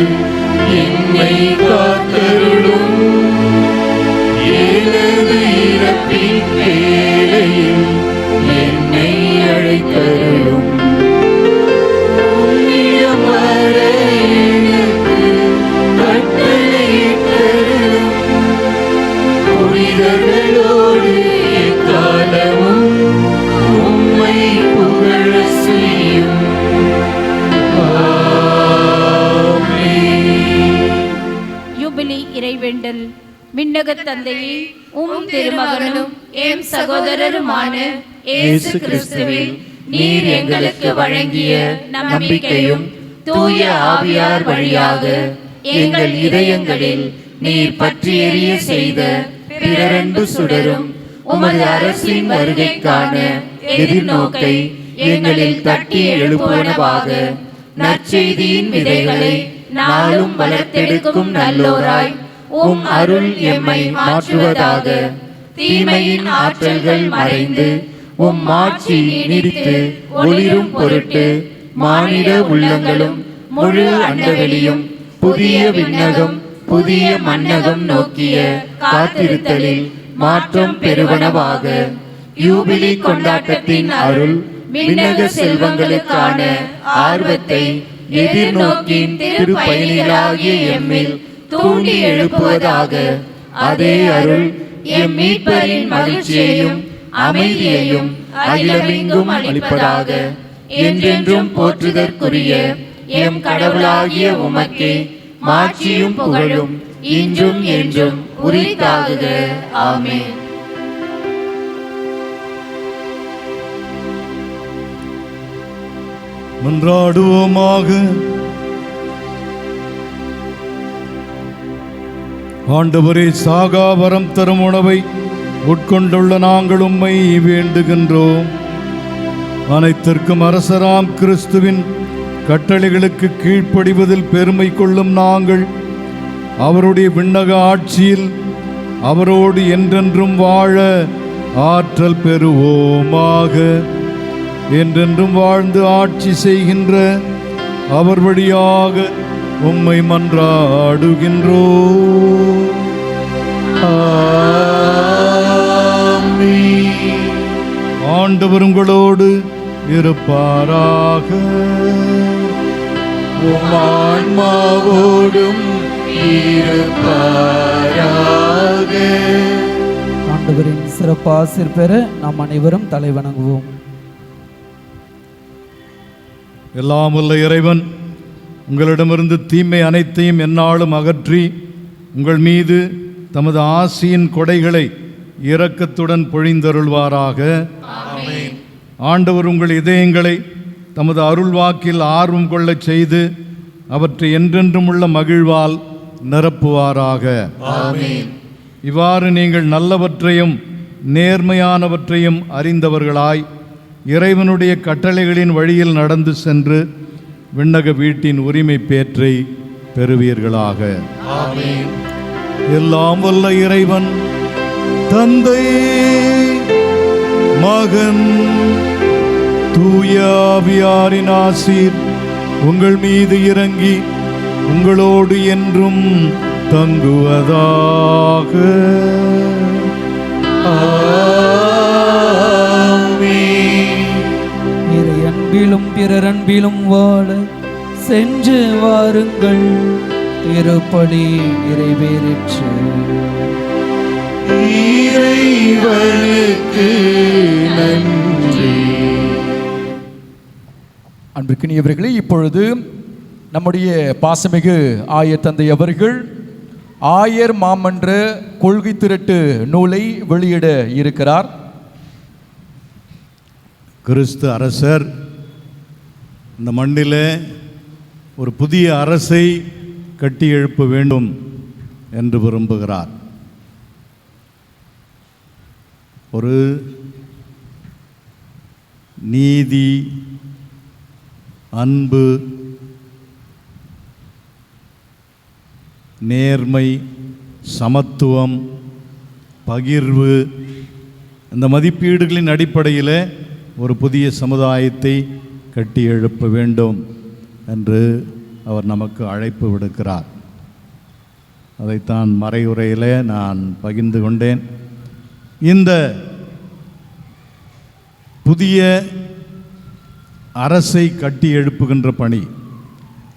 என்னை காத்தருளும். எனது இறப்பின் வேளையில் என்னை அழைத்தருளும். உன்னிடம் வர எனக்கு கட்டளையிட்டருளும். புனிதர்களோடு எக்காலமும் உம்மை புகழ செய்யும். யூபிலி இறைவேண்டல். விண்ணகத் தந்தையே, உம் திருமகனும் எம் சகோதரருமான இயேசு கிறிஸ்துவில் நீர் எங்களுக்கு வழங்கிய நம்பிக்கையும் தூய ஆவியார் வழியாக எங்கள் இதயங்களில் நீர் பற்றி எரிய செய்த பிறரன்பு சுடரும் உமது அரசின் வருகைக்கான எதிர்நோக்கை எங்களில் தட்டி எழுப்புவனவாக நற்செய்தியின் விதைகளை நாளும் வளர்த்தெடுக்கும் நல்லோராய் உம் அருள் எம்மை மாற்றுவதாக. தீமையின் ஆற்றல்கள் மறைந்து உம் ஆட்சி நீடித்து ஒளிரும் பொருட்டு மானிட உள்ளங்களும் முழு அண்டவெளியும் புதிய விண்ணகம் புதிய மண்ணகம் நோக்கிய காத்திருத்தலில் மாற்றம் பெறுவனவாக. யூபிலி கொண்டாட்டத்தின் அருள் விண்ணக செல்வங்களுக்கான ஆர்வத்தை எதிர்நோக்கின் திருப்பயணிகளாகிய எம்மில் தூண்டி எழுப்புவதாக. அதே அருள் எம் மீட்பரின் மகிழ்ச்சியையும் அமைதியையும் அகிலமெங்கும் அளிப்பதாக. என்றென்றும் போற்றுதற்குரிய எம் கடவுளாகிய உமக்கே மாட்சியும் புகழும் இன்றும் என்றும் உரித்தாகுக. ஆமென். மன்றாடுவோமாக. ஆண்டவரே, சாகா வரம் தரும் உணவை உட்கொண்டுள்ள நாங்கள் உம்மை வேண்டுகின்றோம். அனைத்திற்கும் அரசராம் கிறிஸ்துவின் கட்டளைகளுக்கு கீழ்ப்படிவதில் பெருமை கொள்ளும் நாங்கள் அவருடைய விண்ணக ஆட்சியில் அவரோடு என்றென்றும் வாழ ஆற்றல் பெறுவோமாக. என்றென்றும் வாழ்ந்து ஆட்சி செய்கின்ற அவர் வழியாக உம்மை மன்றாடுகின்றோம். ஆண்டவர் உங்களோடு இருப்பாராக. உம் ஆன்மாவோடும் இருப்பாராக. ஆண்டவரின் சிறப்பாசிர் பெற நாம் அனைவரும் தலை வணங்குவோம். எல்லாம் வல்ல இறைவன் உங்களிடமிருந்து தீமை அனைத்தையும் எந்நாளும் அகற்றி உங்கள் மீது தமது ஆசியின் கொடைகளை இரக்கத்துடன் பொழிந்தருள்வாராக. ஆண்டவர் உங்கள் இதயங்களை தமது அருள்வாக்கில் ஆர்வம் கொள்ளச் செய்து அவற்றை என்றென்றும் உள்ள மகிழ்வால் நிரப்புவாராக. இவ்வாறு நீங்கள் நல்லவற்றையும் நேர்மையானவற்றையும் அறிந்தவர்களாய் இறைவனுடைய கட்டளைகளின் வழியில் நடந்து சென்று விண்ணக வீட்டின் உரிமை பேற்றை பெறுவீர்களாக. எல்லாம் வல்ல இறைவன் தந்தை, மகன், தூய ஆவியாரின் ஆசீர் உங்கள் மீது இறங்கி உங்களோடு என்றும் தங்குவதாக. இறை அன்பிலும் பிறரன்பிலும் வாழ சென்று வாருங்கள். திருப்பலி நிறைவேறிற்று. இறைவனுக்கு நன்றி. அன்பிற்கினியவர்களே, இப்பொழுது நம்முடைய பாசமிகு ஆயர் தந்தை அவர்கள் ஆயர் மாமன்ற கொள்கை திரட்டு நூலை வெளியிட இருக்கிறார். கிறிஸ்து அரசர் இந்த மண்ணில் ஒரு புதிய அரசை கட்டி எழுப்ப வேண்டும் என்று விரும்புகிறார். ஒரு நீதி, அன்பு, நேர்மை, சமத்துவம், பகிர்வு, இந்த மதிப்பீடுகளின் அடிப்படையில் ஒரு புதிய சமுதாயத்தை கட்டி எழுப்ப வேண்டும் என்று அவர் நமக்கு அழைப்பு விடுக்கிறார். அதைத்தான் மறையுரையிலே நான் பகிர்ந்து கொண்டேன். இந்த புதிய அரசை கட்டி எழுப்புகின்ற பணி,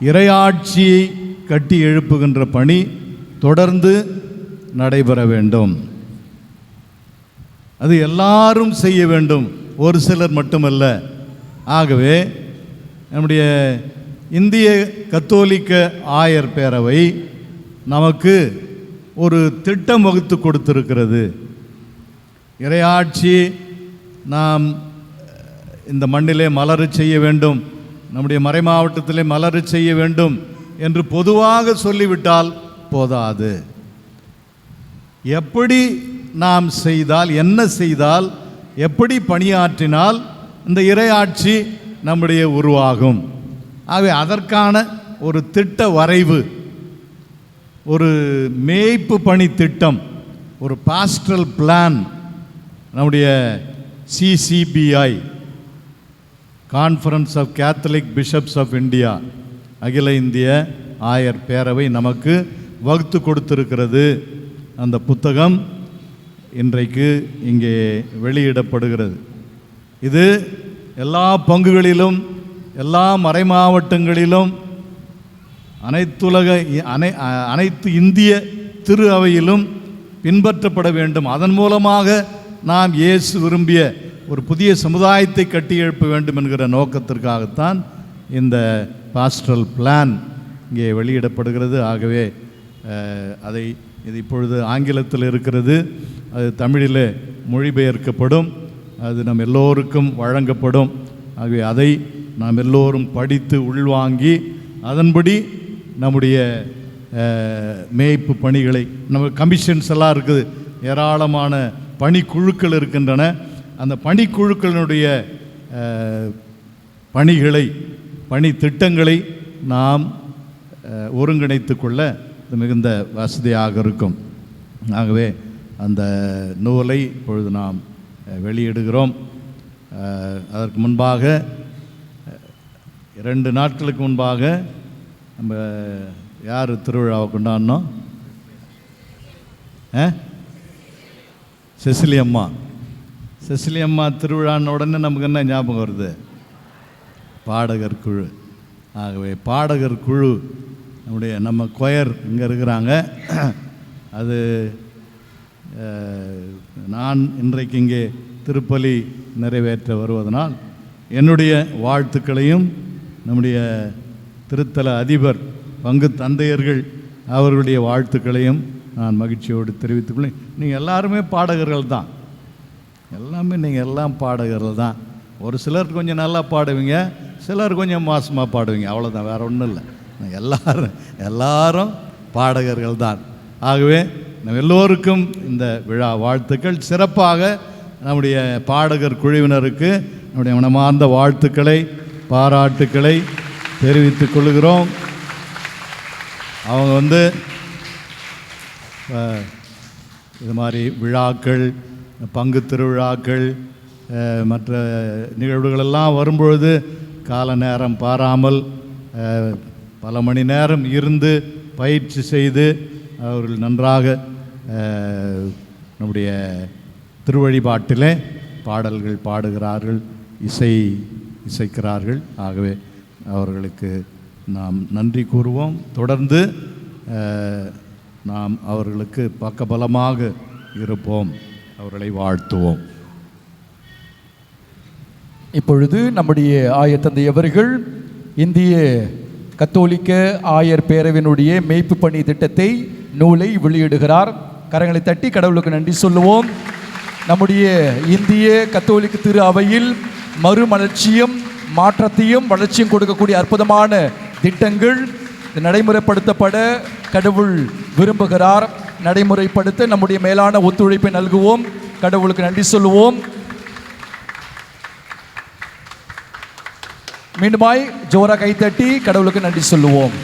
இறையாட்சியை கட்டி எழுப்புகின்ற பணி தொடர்ந்து நடைபெற வேண்டும். அது எல்லாரும் செய்ய வேண்டும், ஒரு சிலர் மட்டுமல்ல. ஆகவே நம்முடைய இந்திய கத்தோலிக்க ஆயர் பேரவை நமக்கு ஒரு திட்டம் வகுத்து கொடுத்திருக்கிறது. இறையாட்சி நாம் இந்த மண்ணிலே மலரச் செய்ய வேண்டும், நம்முடைய மறை மாவட்டத்திலே மலரச் செய்ய வேண்டும் என்று பொதுவாக சொல்லிவிட்டால் போதாது. எப்படி நாம் செய்தால், என்ன செய்தால், எப்படி பணியாற்றினால் இந்த இறையாட்சி நம்முடைய உருவாகும். ஆகவே அதற்கான ஒரு திட்ட வரைவு, ஒரு மேய்ப்பு பணி திட்டம், ஒரு பாஸ்டரல் பிளான் நம்முடைய CCBI, conference of Catholic bishops of India, அகில இந்திய ஆயர் பேரவை நமக்கு வகுத்து கொடுத்திருக்கிறது. அந்த புத்தகம் இன்றைக்கு இங்கே வெளியிடப்படுகிறது. இது எல்லா பங்குகளிலும், எல்லா மறைமாவட்டங்களிலும், அனைத்து இந்திய திரு அவையிலும் பின்பற்றப்பட வேண்டும். அதன் மூலமாக நாம் இயேசு விரும்பிய ஒரு புதிய சமுதாயத்தை கட்டி எழுப்ப வேண்டும் என்கிற நோக்கத்திற்காகத்தான் இந்த பாஸ்டரல் பிளான் இங்கே வெளியிடப்படுகிறது. ஆகவே இது இப்பொழுது ஆங்கிலத்தில் இருக்கிறது, அது தமிழில் மொழிபெயர்க்கப்படும், அது நம் எல்லோருக்கும் வழங்கப்படும். ஆகவே அதை நாம் எல்லோரும் படித்து உள்வாங்கி அதன்படி நம்முடைய மேய்ப்பு பணிகளை, நம்ம கமிஷன்ஸ் எல்லாம் இருக்குது, ஏராளமான பணிக்குழுக்கள் இருக்கின்றன. அந்த பணிக்குழுக்களினுடைய பணிகளை, பணி திட்டங்களை நாம் ஒருங்கிணைத்து கொள்ள மிகுந்த வசதியாக இருக்கும். ஆகவே அந்த நூலை இப்பொழுது நாம் வெளியிடுகிறோம். அதற்கு முன்பாக 2 நாட்களுக்கு முன்பாக நம்ம யார் திருவிழாவை கொண்டாடினோம்? செசிலி அம்மா. செசிலி அம்மா திருவிழான உடனே நமக்கு என்ன ஞாபகம் வருது? பாடகர் குழு. ஆகவே பாடகர் குழு நம்ம கொயர் இங்கே இருக்கிறாங்க. அது நான் இன்றைக்கு இங்கே திருப்பலி நிறைவேற்ற வருவதனால் என்னுடைய வாழ்த்துக்களையும் நம்முடைய திருத்தல அதிபர், பங்கு தந்தையர்கள் அவர்களுடைய வாழ்த்துக்களையும் நான் மகிழ்ச்சியோடு தெரிவித்துக்கொள்ளேன். நீங்கள் எல்லாருமே பாடகர்கள் தான், எல்லாமே நீங்கள் எல்லாம் பாடகர்கள் தான். ஒரு சிலர் கொஞ்சம் நல்லா பாடுவீங்க, சிலர் கொஞ்சம் மோசமாக பாடுவீங்க, அவ்வளோதான், வேறு ஒன்றும் இல்லை. எல்லாரும் பாடகர்கள் தான். ஆகவே நம்ம எல்லோருக்கும் இந்த விழா வாழ்த்துக்கள். சிறப்பாக நம்முடைய பாடகர் குழுவினருக்கு நம்முடைய மனமார்ந்த வாழ்த்துக்களை, பாராட்டுக்களை தெரிவித்துக் கொள்கிறோம். அவங்க இது மாதிரி விழாக்கள், பங்கு திருவிழாக்கள், மற்ற நிகழ்வுகளெல்லாம் வரும்பொழுது கால நேரம் பாராமல் பல மணி நேரம் இருந்து பயிற்சி செய்து அவர்கள் நன்றாக நம்முடைய திருவழிபாட்டிலே பாடல்கள் பாடுகிறார்கள், இசைக்கிறார்கள். ஆகவே அவர்களுக்கு நாம் நன்றி கூறுவோம். தொடர்ந்து நாம் அவர்களுக்கு பக்கபலமாக இருப்போம், அவர்களை வாழ்த்துவோம். இப்பொழுது நம்முடைய ஆயத்தந்தை அவர்கள் இந்திய கத்தோலிக்க ஆயர் பேரவையினுடைய மேய்ப்பு பணி திட்டத்தை, நூலை வெளியிடுகிறார். கரங்களை தட்டி கடவுளுக்கு நன்றி சொல்லுவோம். நம்முடைய இந்திய கத்தோலிக்க திரு அவையில் மறுமலர்ச்சியும் மாற்றத்தையும் வளர்ச்சியும் கொடுக்கக்கூடிய அற்புதமான திட்டங்கள் நடைமுறைப்படுத்தப்பட கடவுள் விரும்புகிறார். நடைமுறைப்படுத்த நம்முடைய மேலான ஒத்துழைப்பை நல்குவோம். கடவுளுக்கு நன்றி சொல்லுவோம். மீண்டுமாய் ஜோரா கைத்தட்டி கடவுளுக்கு நன்றி சொல்லுவோம்.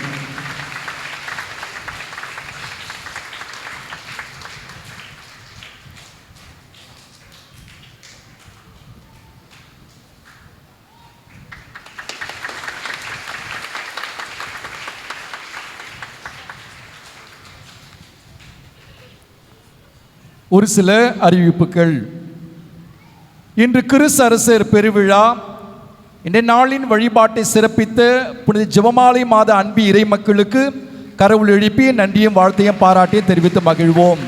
ஒரு சில அறிவிப்புகள். இன்று கிறிஸ்து அரசர் பெருவிழா. இந்த நாளின் வழிபாட்டை சிறப்பித்த புனித ஜெபமாலை மாத அன்பு இறை மக்களுக்கு கரவுள் எழுப்பி நன்றியும் வாழ்த்தையும் பாராட்டியும் தெரிவித்து மகிழ்வோம்.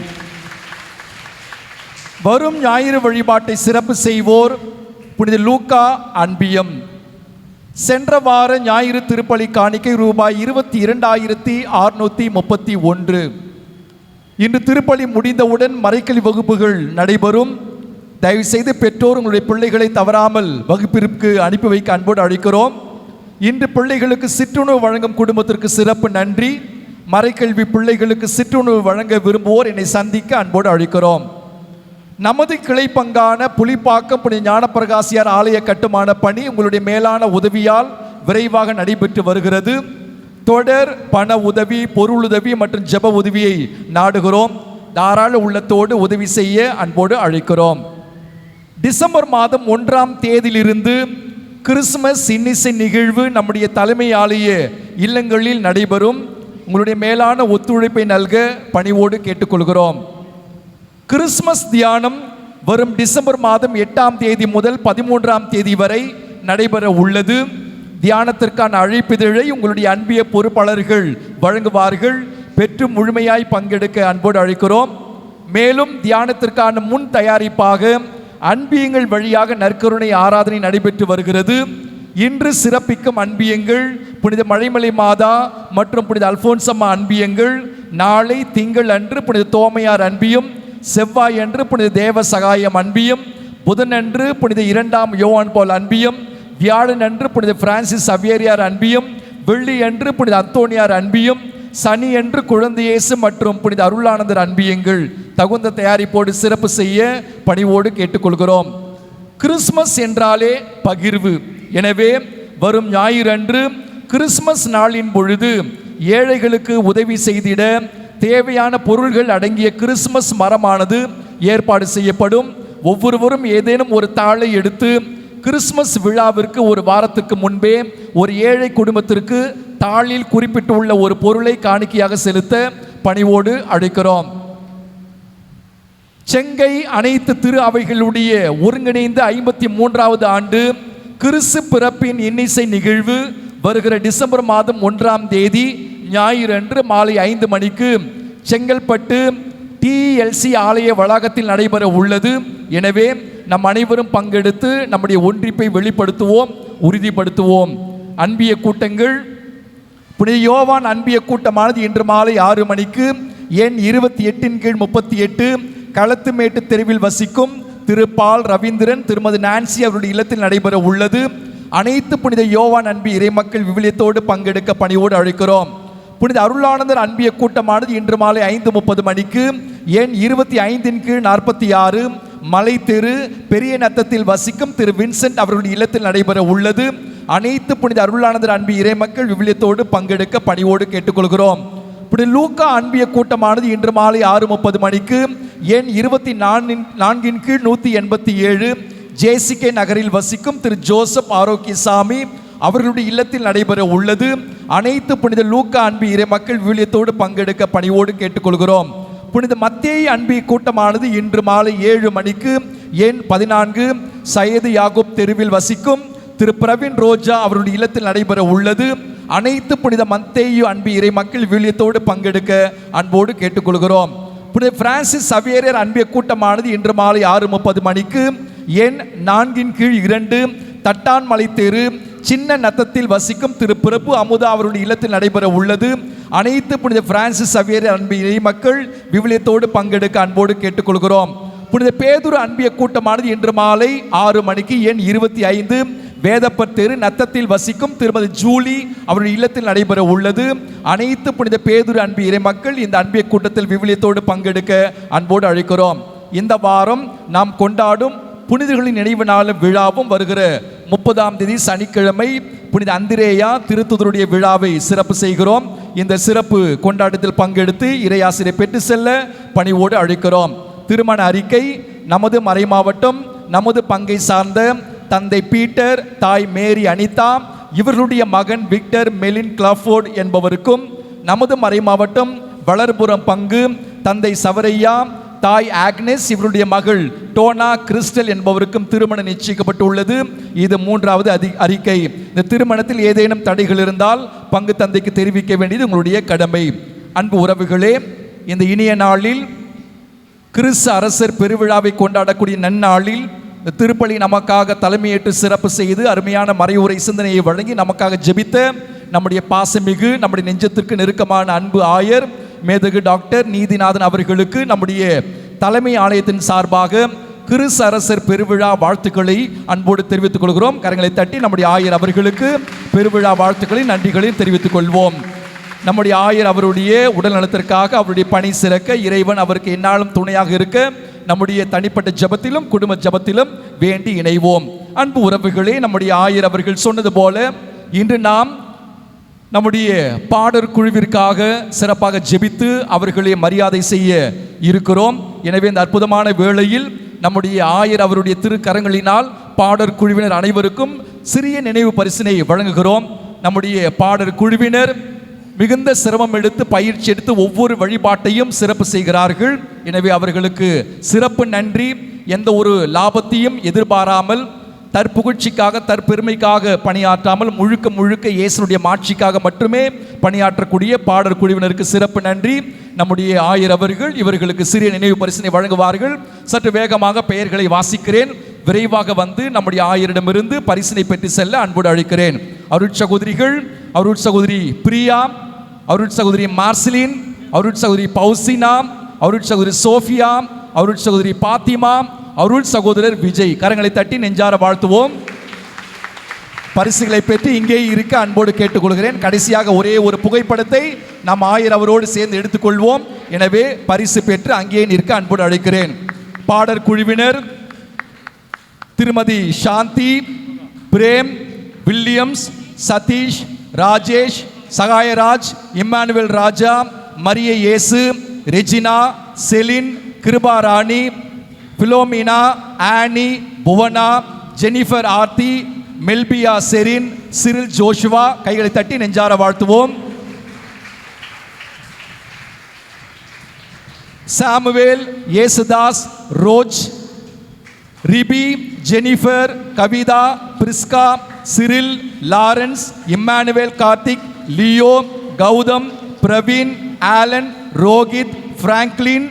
வரும் ஞாயிறு வழிபாட்டை சிறப்பு செய்வோர் புனித லூக்கா அன்பியம். சென்ற வார ஞாயிறு திருப்பலி காணிக்கை ரூபாய் 22,631. இன்று திருப்பலி முடிந்தவுடன் மறைக்கல்வி வகுப்புகள் நடைபெறும். தயவுசெய்து பெற்றோர் உங்களுடைய பிள்ளைகளை தவறாமல் வகுப்பிற்கு அனுப்பி வைக்க அன்போடு அழைக்கிறோம். இன்று பிள்ளைகளுக்கு சிற்றுணவு வழங்கும் குடும்பத்திற்கு சிறப்பு நன்றி. மறைக்கல்வி பிள்ளைகளுக்கு சிற்றுணவு வழங்க விரும்புவோர் என்னை சந்திக்க அன்போடு அழைக்கிறோம். நமது கிளை பங்கான புலிப்பாக்கம் புனித ஞானப்பிரகாசியார் ஆலய கட்டுமான பணி உங்களுடைய மேலான உதவியால் விரைவாக நடைபெற்று வருகிறது. தொடர் பண உதவி, பொருளுதவி மற்றும் ஜெப உதவியை நாடுகிறோம். தாராள உள்ளத்தோடு உதவி செய்ய அன்போடு அழைக்கிறோம். டிசம்பர் மாதம் 1ஆம் தேதியிலிருந்து கிறிஸ்துமஸ் இன்னிசை நிகழ்வு நம்முடைய தலைமை ஆலய இல்லங்களில் நடைபெறும். உங்களுடைய மேலான ஒத்துழைப்பை நல்க பணிவோடு கேட்டுக்கொள்கிறோம். கிறிஸ்துமஸ் தியானம் வரும் டிசம்பர் மாதம் 8ஆம் தேதி முதல் 13ஆம் தேதி வரை நடைபெற உள்ளது. தியானத்திற்கான அழைப்பிதழை உங்களுடைய அன்பிய பொறுப்பாளர்கள் வழங்குவார்கள். பெற்று முழுமையாய் பங்கெடுக்க அன்போடு அழைக்கிறோம். மேலும் தியானத்திற்கான முன் தயாரிப்பாக அன்பியங்கள் வழியாக நற்கருணை ஆராதனை நடைபெற்று வருகிறது. இன்று சிறப்பிக்கும் அன்பியங்கள் புனித மழைமலை மாதா மற்றும் புனித அல்போன்சம்மா அன்பியங்கள். நாளை திங்கள் அன்று புனித தோமையார் அன்பியும், செவ்வாய் அன்று புனித தேவ சகாயம் அன்பியும், புதன் அன்று புனித 2ஆம் யோவான் போல் அன்பியும், வியாழன் அன்று புனித பிரான்சிஸ் சவேரியார் அன்பியும், வெள்ளி அன்று புனித அந்தோனியார் அன்பியும், சனி அன்று குழந்தை இயேசு மற்றும் புனித அருளானந்தர் அன்பியங்கள் தகுந்த தயாரிப்போடு சிறப்பு செய்ய பணிவோடு கேட்டுக்கொள்கிறோம். கிறிஸ்துமஸ் என்றாலே பகிர்வு. எனவே வரும் ஞாயிறு அன்று கிறிஸ்துமஸ் நாளின் பொழுது ஏழைகளுக்கு உதவி செய்திட தேவையான பொருள்கள் அடங்கிய கிறிஸ்துமஸ் மரமானது ஏற்பாடு செய்யப்படும். ஒவ்வொருவரும் ஏதேனும் ஒரு தாளை எடுத்து கிறிஸ்துமஸ் விழாவிற்கு ஒரு வாரத்துக்கு முன்பே ஒரு ஏழை குடும்பத்திற்கு தாளில் குறிப்பிட்டுள்ள ஒரு பொருளை காணிக்கையாக செலுத்த பணிவோடு அழைக்கிறோம். செங்கை அனைத்து திரு அவைகளுடைய ஒருங்கிணைந்த 53வது ஆண்டு கிறிஸ்து பிறப்பின் இன்னிசை நிகழ்வு வருகிற டிசம்பர் மாதம் 1ஆம் தேதி ஞாயிறு அன்று மாலை 5 மணிக்கு செங்கல்பட்டு TLC ஆலய வளாகத்தில் நடைபெற உள்ளது. எனவே நம் அனைவரும் பங்கெடுத்து நம்முடைய ஒன்றிப்பை வெளிப்படுத்துவோம், உறுதிப்படுத்துவோம். அன்பிய கூட்டங்கள். புனித யோவான் அன்பிய கூட்டமானது இன்று மாலை 6 மணிக்கு எண் 28/38 களத்துமேட்டு தெருவில் வசிக்கும் திரு பால் ரவீந்திரன், திருமதி நான்சி அவருடைய இல்லத்தில் நடைபெற உள்ளது. அனைத்து புனித யோவான் அன்பு இறைமக்கள் விவிலியத்தோடு பங்கெடுக்க பணியோடு அழைக்கிறோம். புனித அருளானந்தர் அன்பிய கூட்டமானது இன்று மாலை 5:30 மணிக்கு எண் 25/46 மலை தெரு பெரிய நத்தத்தில் வசிக்கும் திரு வின்சென்ட் அவருடைய இல்லத்தில் நடைபெற உள்ளது. அனைத்து புனித அருளானந்தர் அன்பு இறைமக்கள் விவிலியத்தோடு பங்கெடுக்க பணியோடு கேட்டுக்கொள்கிறோம். புனித லூக்கா அன்பிய கூட்டமானது இன்று மாலை 6:30 மணிக்கு எண் 24/187 JCK நகரில் வசிக்கும் திரு ஜோசப் ஆரோக்கியசாமி அவர்களுடைய இல்லத்தில் நடைபெற உள்ளது. அனைத்து புனித லூக்கா அன்பு இறைமக்கள் விவிலியத்தோடு பங்கெடுக்க பணியோடு கேட்டுக்கொள்கிறோம். புனித மத்தேயு அன்பிய கூட்டமானது இன்று மாலை 7 மணிக்கு எண் 14 சையது யாகூப் தெருவில் வசிக்கும் திரு பிரவீன் ரோஜா அவருடைய இல்லத்தில் நடைபெற உள்ளது. அனைத்து புனித மத்தேயு அன்பு இறைமக்கள் விவிலியத்தோடு பங்கெடுக்க அன்போடு கேட்டுக்கொள்கிறோம். புனித பிரான்சிஸ் சவேரியர் அன்பிய கூட்டமானது இன்று மாலை 6:30 மணிக்கு எண் 4/2 தட்டான்மலை தெரு சின்ன நத்தத்தில் வசிக்கும் திரு பிரபு அமுதா அவருடைய இல்லத்தில் நடைபெற உள்ளது. அனைத்து புனித பிரான்சிஸ் சவேரியர் அன்பு இறைமக்கள் விவிலியத்தோடு பங்கெடுக்க அன்போடு கேட்டுக்கொள்கிறோம். புனித பேதுரு அன்பிய கூட்டமானது இன்று மாலை 6 மணிக்கு எண் 25 வேதப்பர் தெரு நத்தத்தில் வசிக்கும் திருமதி ஜூலி அவருடைய இல்லத்தில் நடைபெற உள்ளது. அனைத்து புனித பேதுரு அன்பு இறைமக்கள் இந்த அன்பிய கூட்டத்தில் விவிலியத்தோடு பங்கெடுக்க அன்போடு அழைக்கிறோம். இந்த வாரம் நாம் கொண்டாடும் புனிதர்களின் நினைவு நாள் விழாவும் வருகிற 30ஆம் தேதி சனிக்கிழமை புனித அந்திரேயா திருத்துதருடைய விழாவை சிறப்பு செய்கிறோம். இந்த சிறப்பு கொண்டாட்டத்தில் பங்கெடுத்து இறையாசிரியை பெற்று செல்ல பணிவோடு அழைக்கிறோம். திருமண அறிக்கை. நமது மறைமாவட்டம் நமது பங்கை சார்ந்த தந்தை பீட்டர், தாய் மேரி அனிதா இவர்களுடைய மகன் விக்டர் மெலின் கிளாஃபோர்ட் என்பவருக்கும், நமது மறைமாவட்டம் வளர்புறம் பங்கு தந்தை சவரையா, தாய் ஆக்னஸ் இவருடைய மகள் டோனா கிறிஸ்டல் என்பவருக்கும் திருமணம் நிச்சயிக்கப்பட்டுள்ளது. இது 3வது அறிக்கை. இந்த திருமணத்தில் ஏதேனும் தடைகள் இருந்தால் பங்கு தந்தைக்கு தெரிவிக்க வேண்டியது உங்களுடைய கடமை. அன்பு உறவுகளே, இந்த இனிய நாளில் கிறிஸ்து அரசர் பெருவிழாவை கொண்டாடக்கூடிய நன்னாளில் திருப்பலி நமக்காக தலைமையேற்று சிறப்பு செய்து அருமையான மறைவுரை சிந்தனையை வழங்கி நமக்காக ஜெபித்த நம்முடைய பாசமிகு நம்முடைய நெஞ்சத்திற்கு நெருக்கமான அன்பு ஆயர் மேதகு டாக்டர் நீதிநாதன் அவர்களுக்கு நம்முடைய தலைமை ஆலயத்தின் சார்பாக கிறிஸ்து அரசர் பெருவிழா வாழ்த்துக்களை அன்போடு தெரிவித்துக் கொள்கிறோம். கரங்களை தட்டி நம்முடைய ஆயர் அவர்களுக்கு பெருவிழா வாழ்த்துக்களை நன்றிகளையும் தெரிவித்துக் கொள்வோம். நம்முடைய ஆயர் அவருடைய உடல் நலத்திற்காக அவருடைய பணி சிறக்க இறைவன் அவருக்கு எந்நாளும் துணையாக இருக்க நம்முடைய தனிப்பட்ட ஜபத்திலும் குடும்ப ஜபத்திலும் வேண்டி இணைவோம். அன்பு உறவுகளே, நம்முடைய ஆயர் அவர்கள் சொன்னது போல இன்று நாம் நம்முடைய பாடற் குழுவிற்காக சிறப்பாக ஜெபித்து அவர்களை மரியாதை செய்ய இருக்கிறோம். எனவே இந்த அற்புதமான வேளையில் நம்முடைய ஆயர் அவருடைய திருக்கரங்களினால் பாடற் குழுவினர் அனைவருக்கும் சிறிய நினைவு பரிசினை வழங்குகிறோம். நம்முடைய பாடற் குழுவினர் மிகுந்த சிரமம் எடுத்து பயிற்சி எடுத்து ஒவ்வொரு வழிபாட்டையும் சிறப்பு செய்கிறார்கள். எனவே அவர்களுக்கு சிறப்பு நன்றி. எந்த ஒரு லாபத்தையும் எதிர்பாராமல் தற்புகழ்ச்சிக்காக தற்பெருமைக்காக பணியாற்றாமல் முழுக்க முழுக்க இயேசுடைய மாட்சிக்காக மட்டுமே பணியாற்றக்கூடிய பாடற் குழுவினருக்கு சிறப்பு நன்றி. நம்முடைய ஆயர் அவர்கள் இவர்களுக்கு சிறிய நினைவு பரிசினை வழங்குவார்கள். சற்று வேகமாக பெயர்களை வாசிக்கிறேன். விரைவாக வந்து நம்முடைய ஆயரிடமிருந்து பரிசினை பெற்று செல்ல அன்போடு அழைக்கிறேன். அருட்சகோதரிகள், அருட்சகோதரி பிரியா, அருட்சகோதரி மார்சிலின், அருட்சகோதரி பவுசினா, அருட்சகோதரி சோஃபியா, அருட்சகோதரி பாத்திமா, அருள் சகோதரர் விஜய். கரங்களை தட்டி நெஞ்சார வாழ்த்துவோம். பரிசுகளை பெற்று இங்கே இருக்க அன்போடு கேட்டுக்கொள்கிறேன். கடைசியாக ஒரே ஒரு புகைப்படத்தை நாம் ஆயர் அவரோடு சேர்ந்து எடுத்துக்கொள்வோம். எனவே பரிசு பெற்று அங்கே நிற்க அன்போடு அழைக்கிறேன். பாடற் குழுவினர் திருமதி Shanthi, Prem, Williams, Sathish, Rajesh, Sagayaraj, Emmanuel Raja, Mariya Yesu, Regina, Celine, Kirubarani, Philomina, Annie, Bhuvana, Jennifer Aarthi, Melbia Sherin, Cyril Joshua. கைகளை தட்டி நெஞ்சார வாழ்த்துவோம். Samuel, Yesudas, Roj, Ribi, Jennifer, Kavitha, Prisca, Cyril, Lawrence, Emmanuel, Karthik, Leo, Gautham, Praveen, Alan, Rohit, Franklin.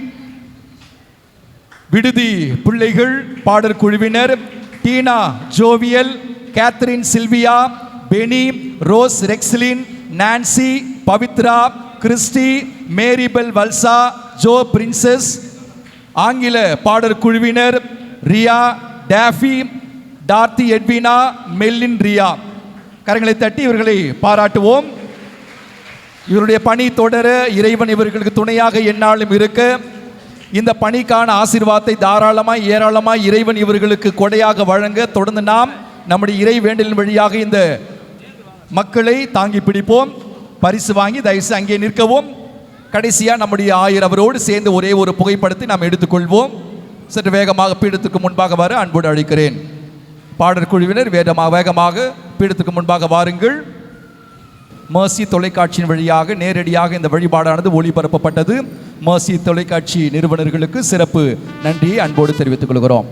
விடுதி பிள்ளைகள் பாடற் குழுவினர் Tina, Jovial, Catherine, Silvia, Benny, Rose, Rexlin, Nancy, Pavithra, Christy, Maribel, Valsa, Jo, Princess. ஆங்கில பாடற் குழுவினர் ரியா, டாஃபி, டார்த்தி, எட்வினா, மெல்லின், ரியா. கரங்களை தட்டி இவர்களை பாராட்டுவோம். இவருடைய பணி தொடர இறைவன் இவர்களுக்கு துணையாக எந்நாளும் இருக்க இந்த பணிக்கான ஆசீர்வாதத்தை தாராளமாய் ஏராளமாய் இறைவன் இவர்களுக்கு கொடையாக வழங்க தொடர்ந்து நாம் நம்முடைய இறை வேண்டலின் வழியாக இந்த மக்களை தாங்கி பிடிப்போம். பரிசு வாங்கி தயவுசு அங்கே நிற்கவும். கடைசியாக நம்முடைய ஆயர் அவரோடு சேர்ந்து ஒரே ஒரு புகைப்படத்தை நாம் எடுத்துக்கொள்வோம். சற்று வேகமாக பீடத்துக்கு முன்பாக வர அன்போடு அழைக்கிறேன். பாடற் குழுவினர் வேகமாக பீடத்துக்கு முன்பாக வாருங்கள். மர்சி தொலைக்காட்சியின் வழியாக நேரடியாக இந்த வழிபாடானது ஒளிபரப்பப்பட்டது. மர்சி தொலைக்காட்சி நிறுவனர்களுக்கு சிறப்பு நன்றியை அன்போடு தெரிவித்துக் கொள்கிறோம்.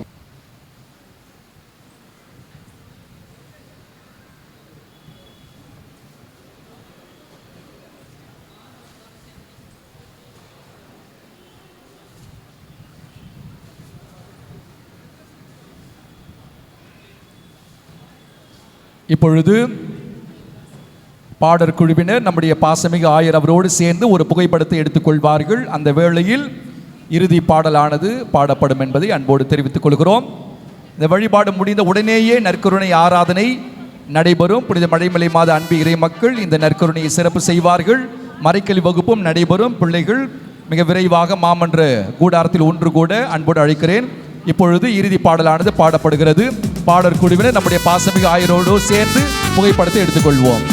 இப்பொழுது பாடற் குழுவினர் நம்முடைய பாசமிகு ஆயர் அவரோடு சேர்ந்து ஒரு புகைப்படத்தை எடுத்துக்கொள்வார்கள். அந்த வேளையில் இறுதி பாடலானது பாடப்படும் என்பதை அன்போடு தெரிவித்துக் கொள்கிறோம். இந்த வழிபாடு முடிந்த உடனேயே நற்கருணை ஆராதனை நடைபெறும். புனித மழைமலை மாத அன்பு இறை மக்கள் இந்த நற்கருணையை சிறப்பு செய்வார்கள். மறைக்கல்வி வகுப்பும் நடைபெறும். பிள்ளைகள் மிக விரைவாக மாமன்ற கூடாரத்தில் ஒன்று கூட அன்போடு அழைக்கிறேன். இப்பொழுது இறுதி பாடலானது பாடப்படுகிறது. பாடற் குழுவினர் நம்முடைய பாசமிகு ஆயரோடு சேர்ந்து புகைப்படத்தை எடுத்துக்கொள்வோம்.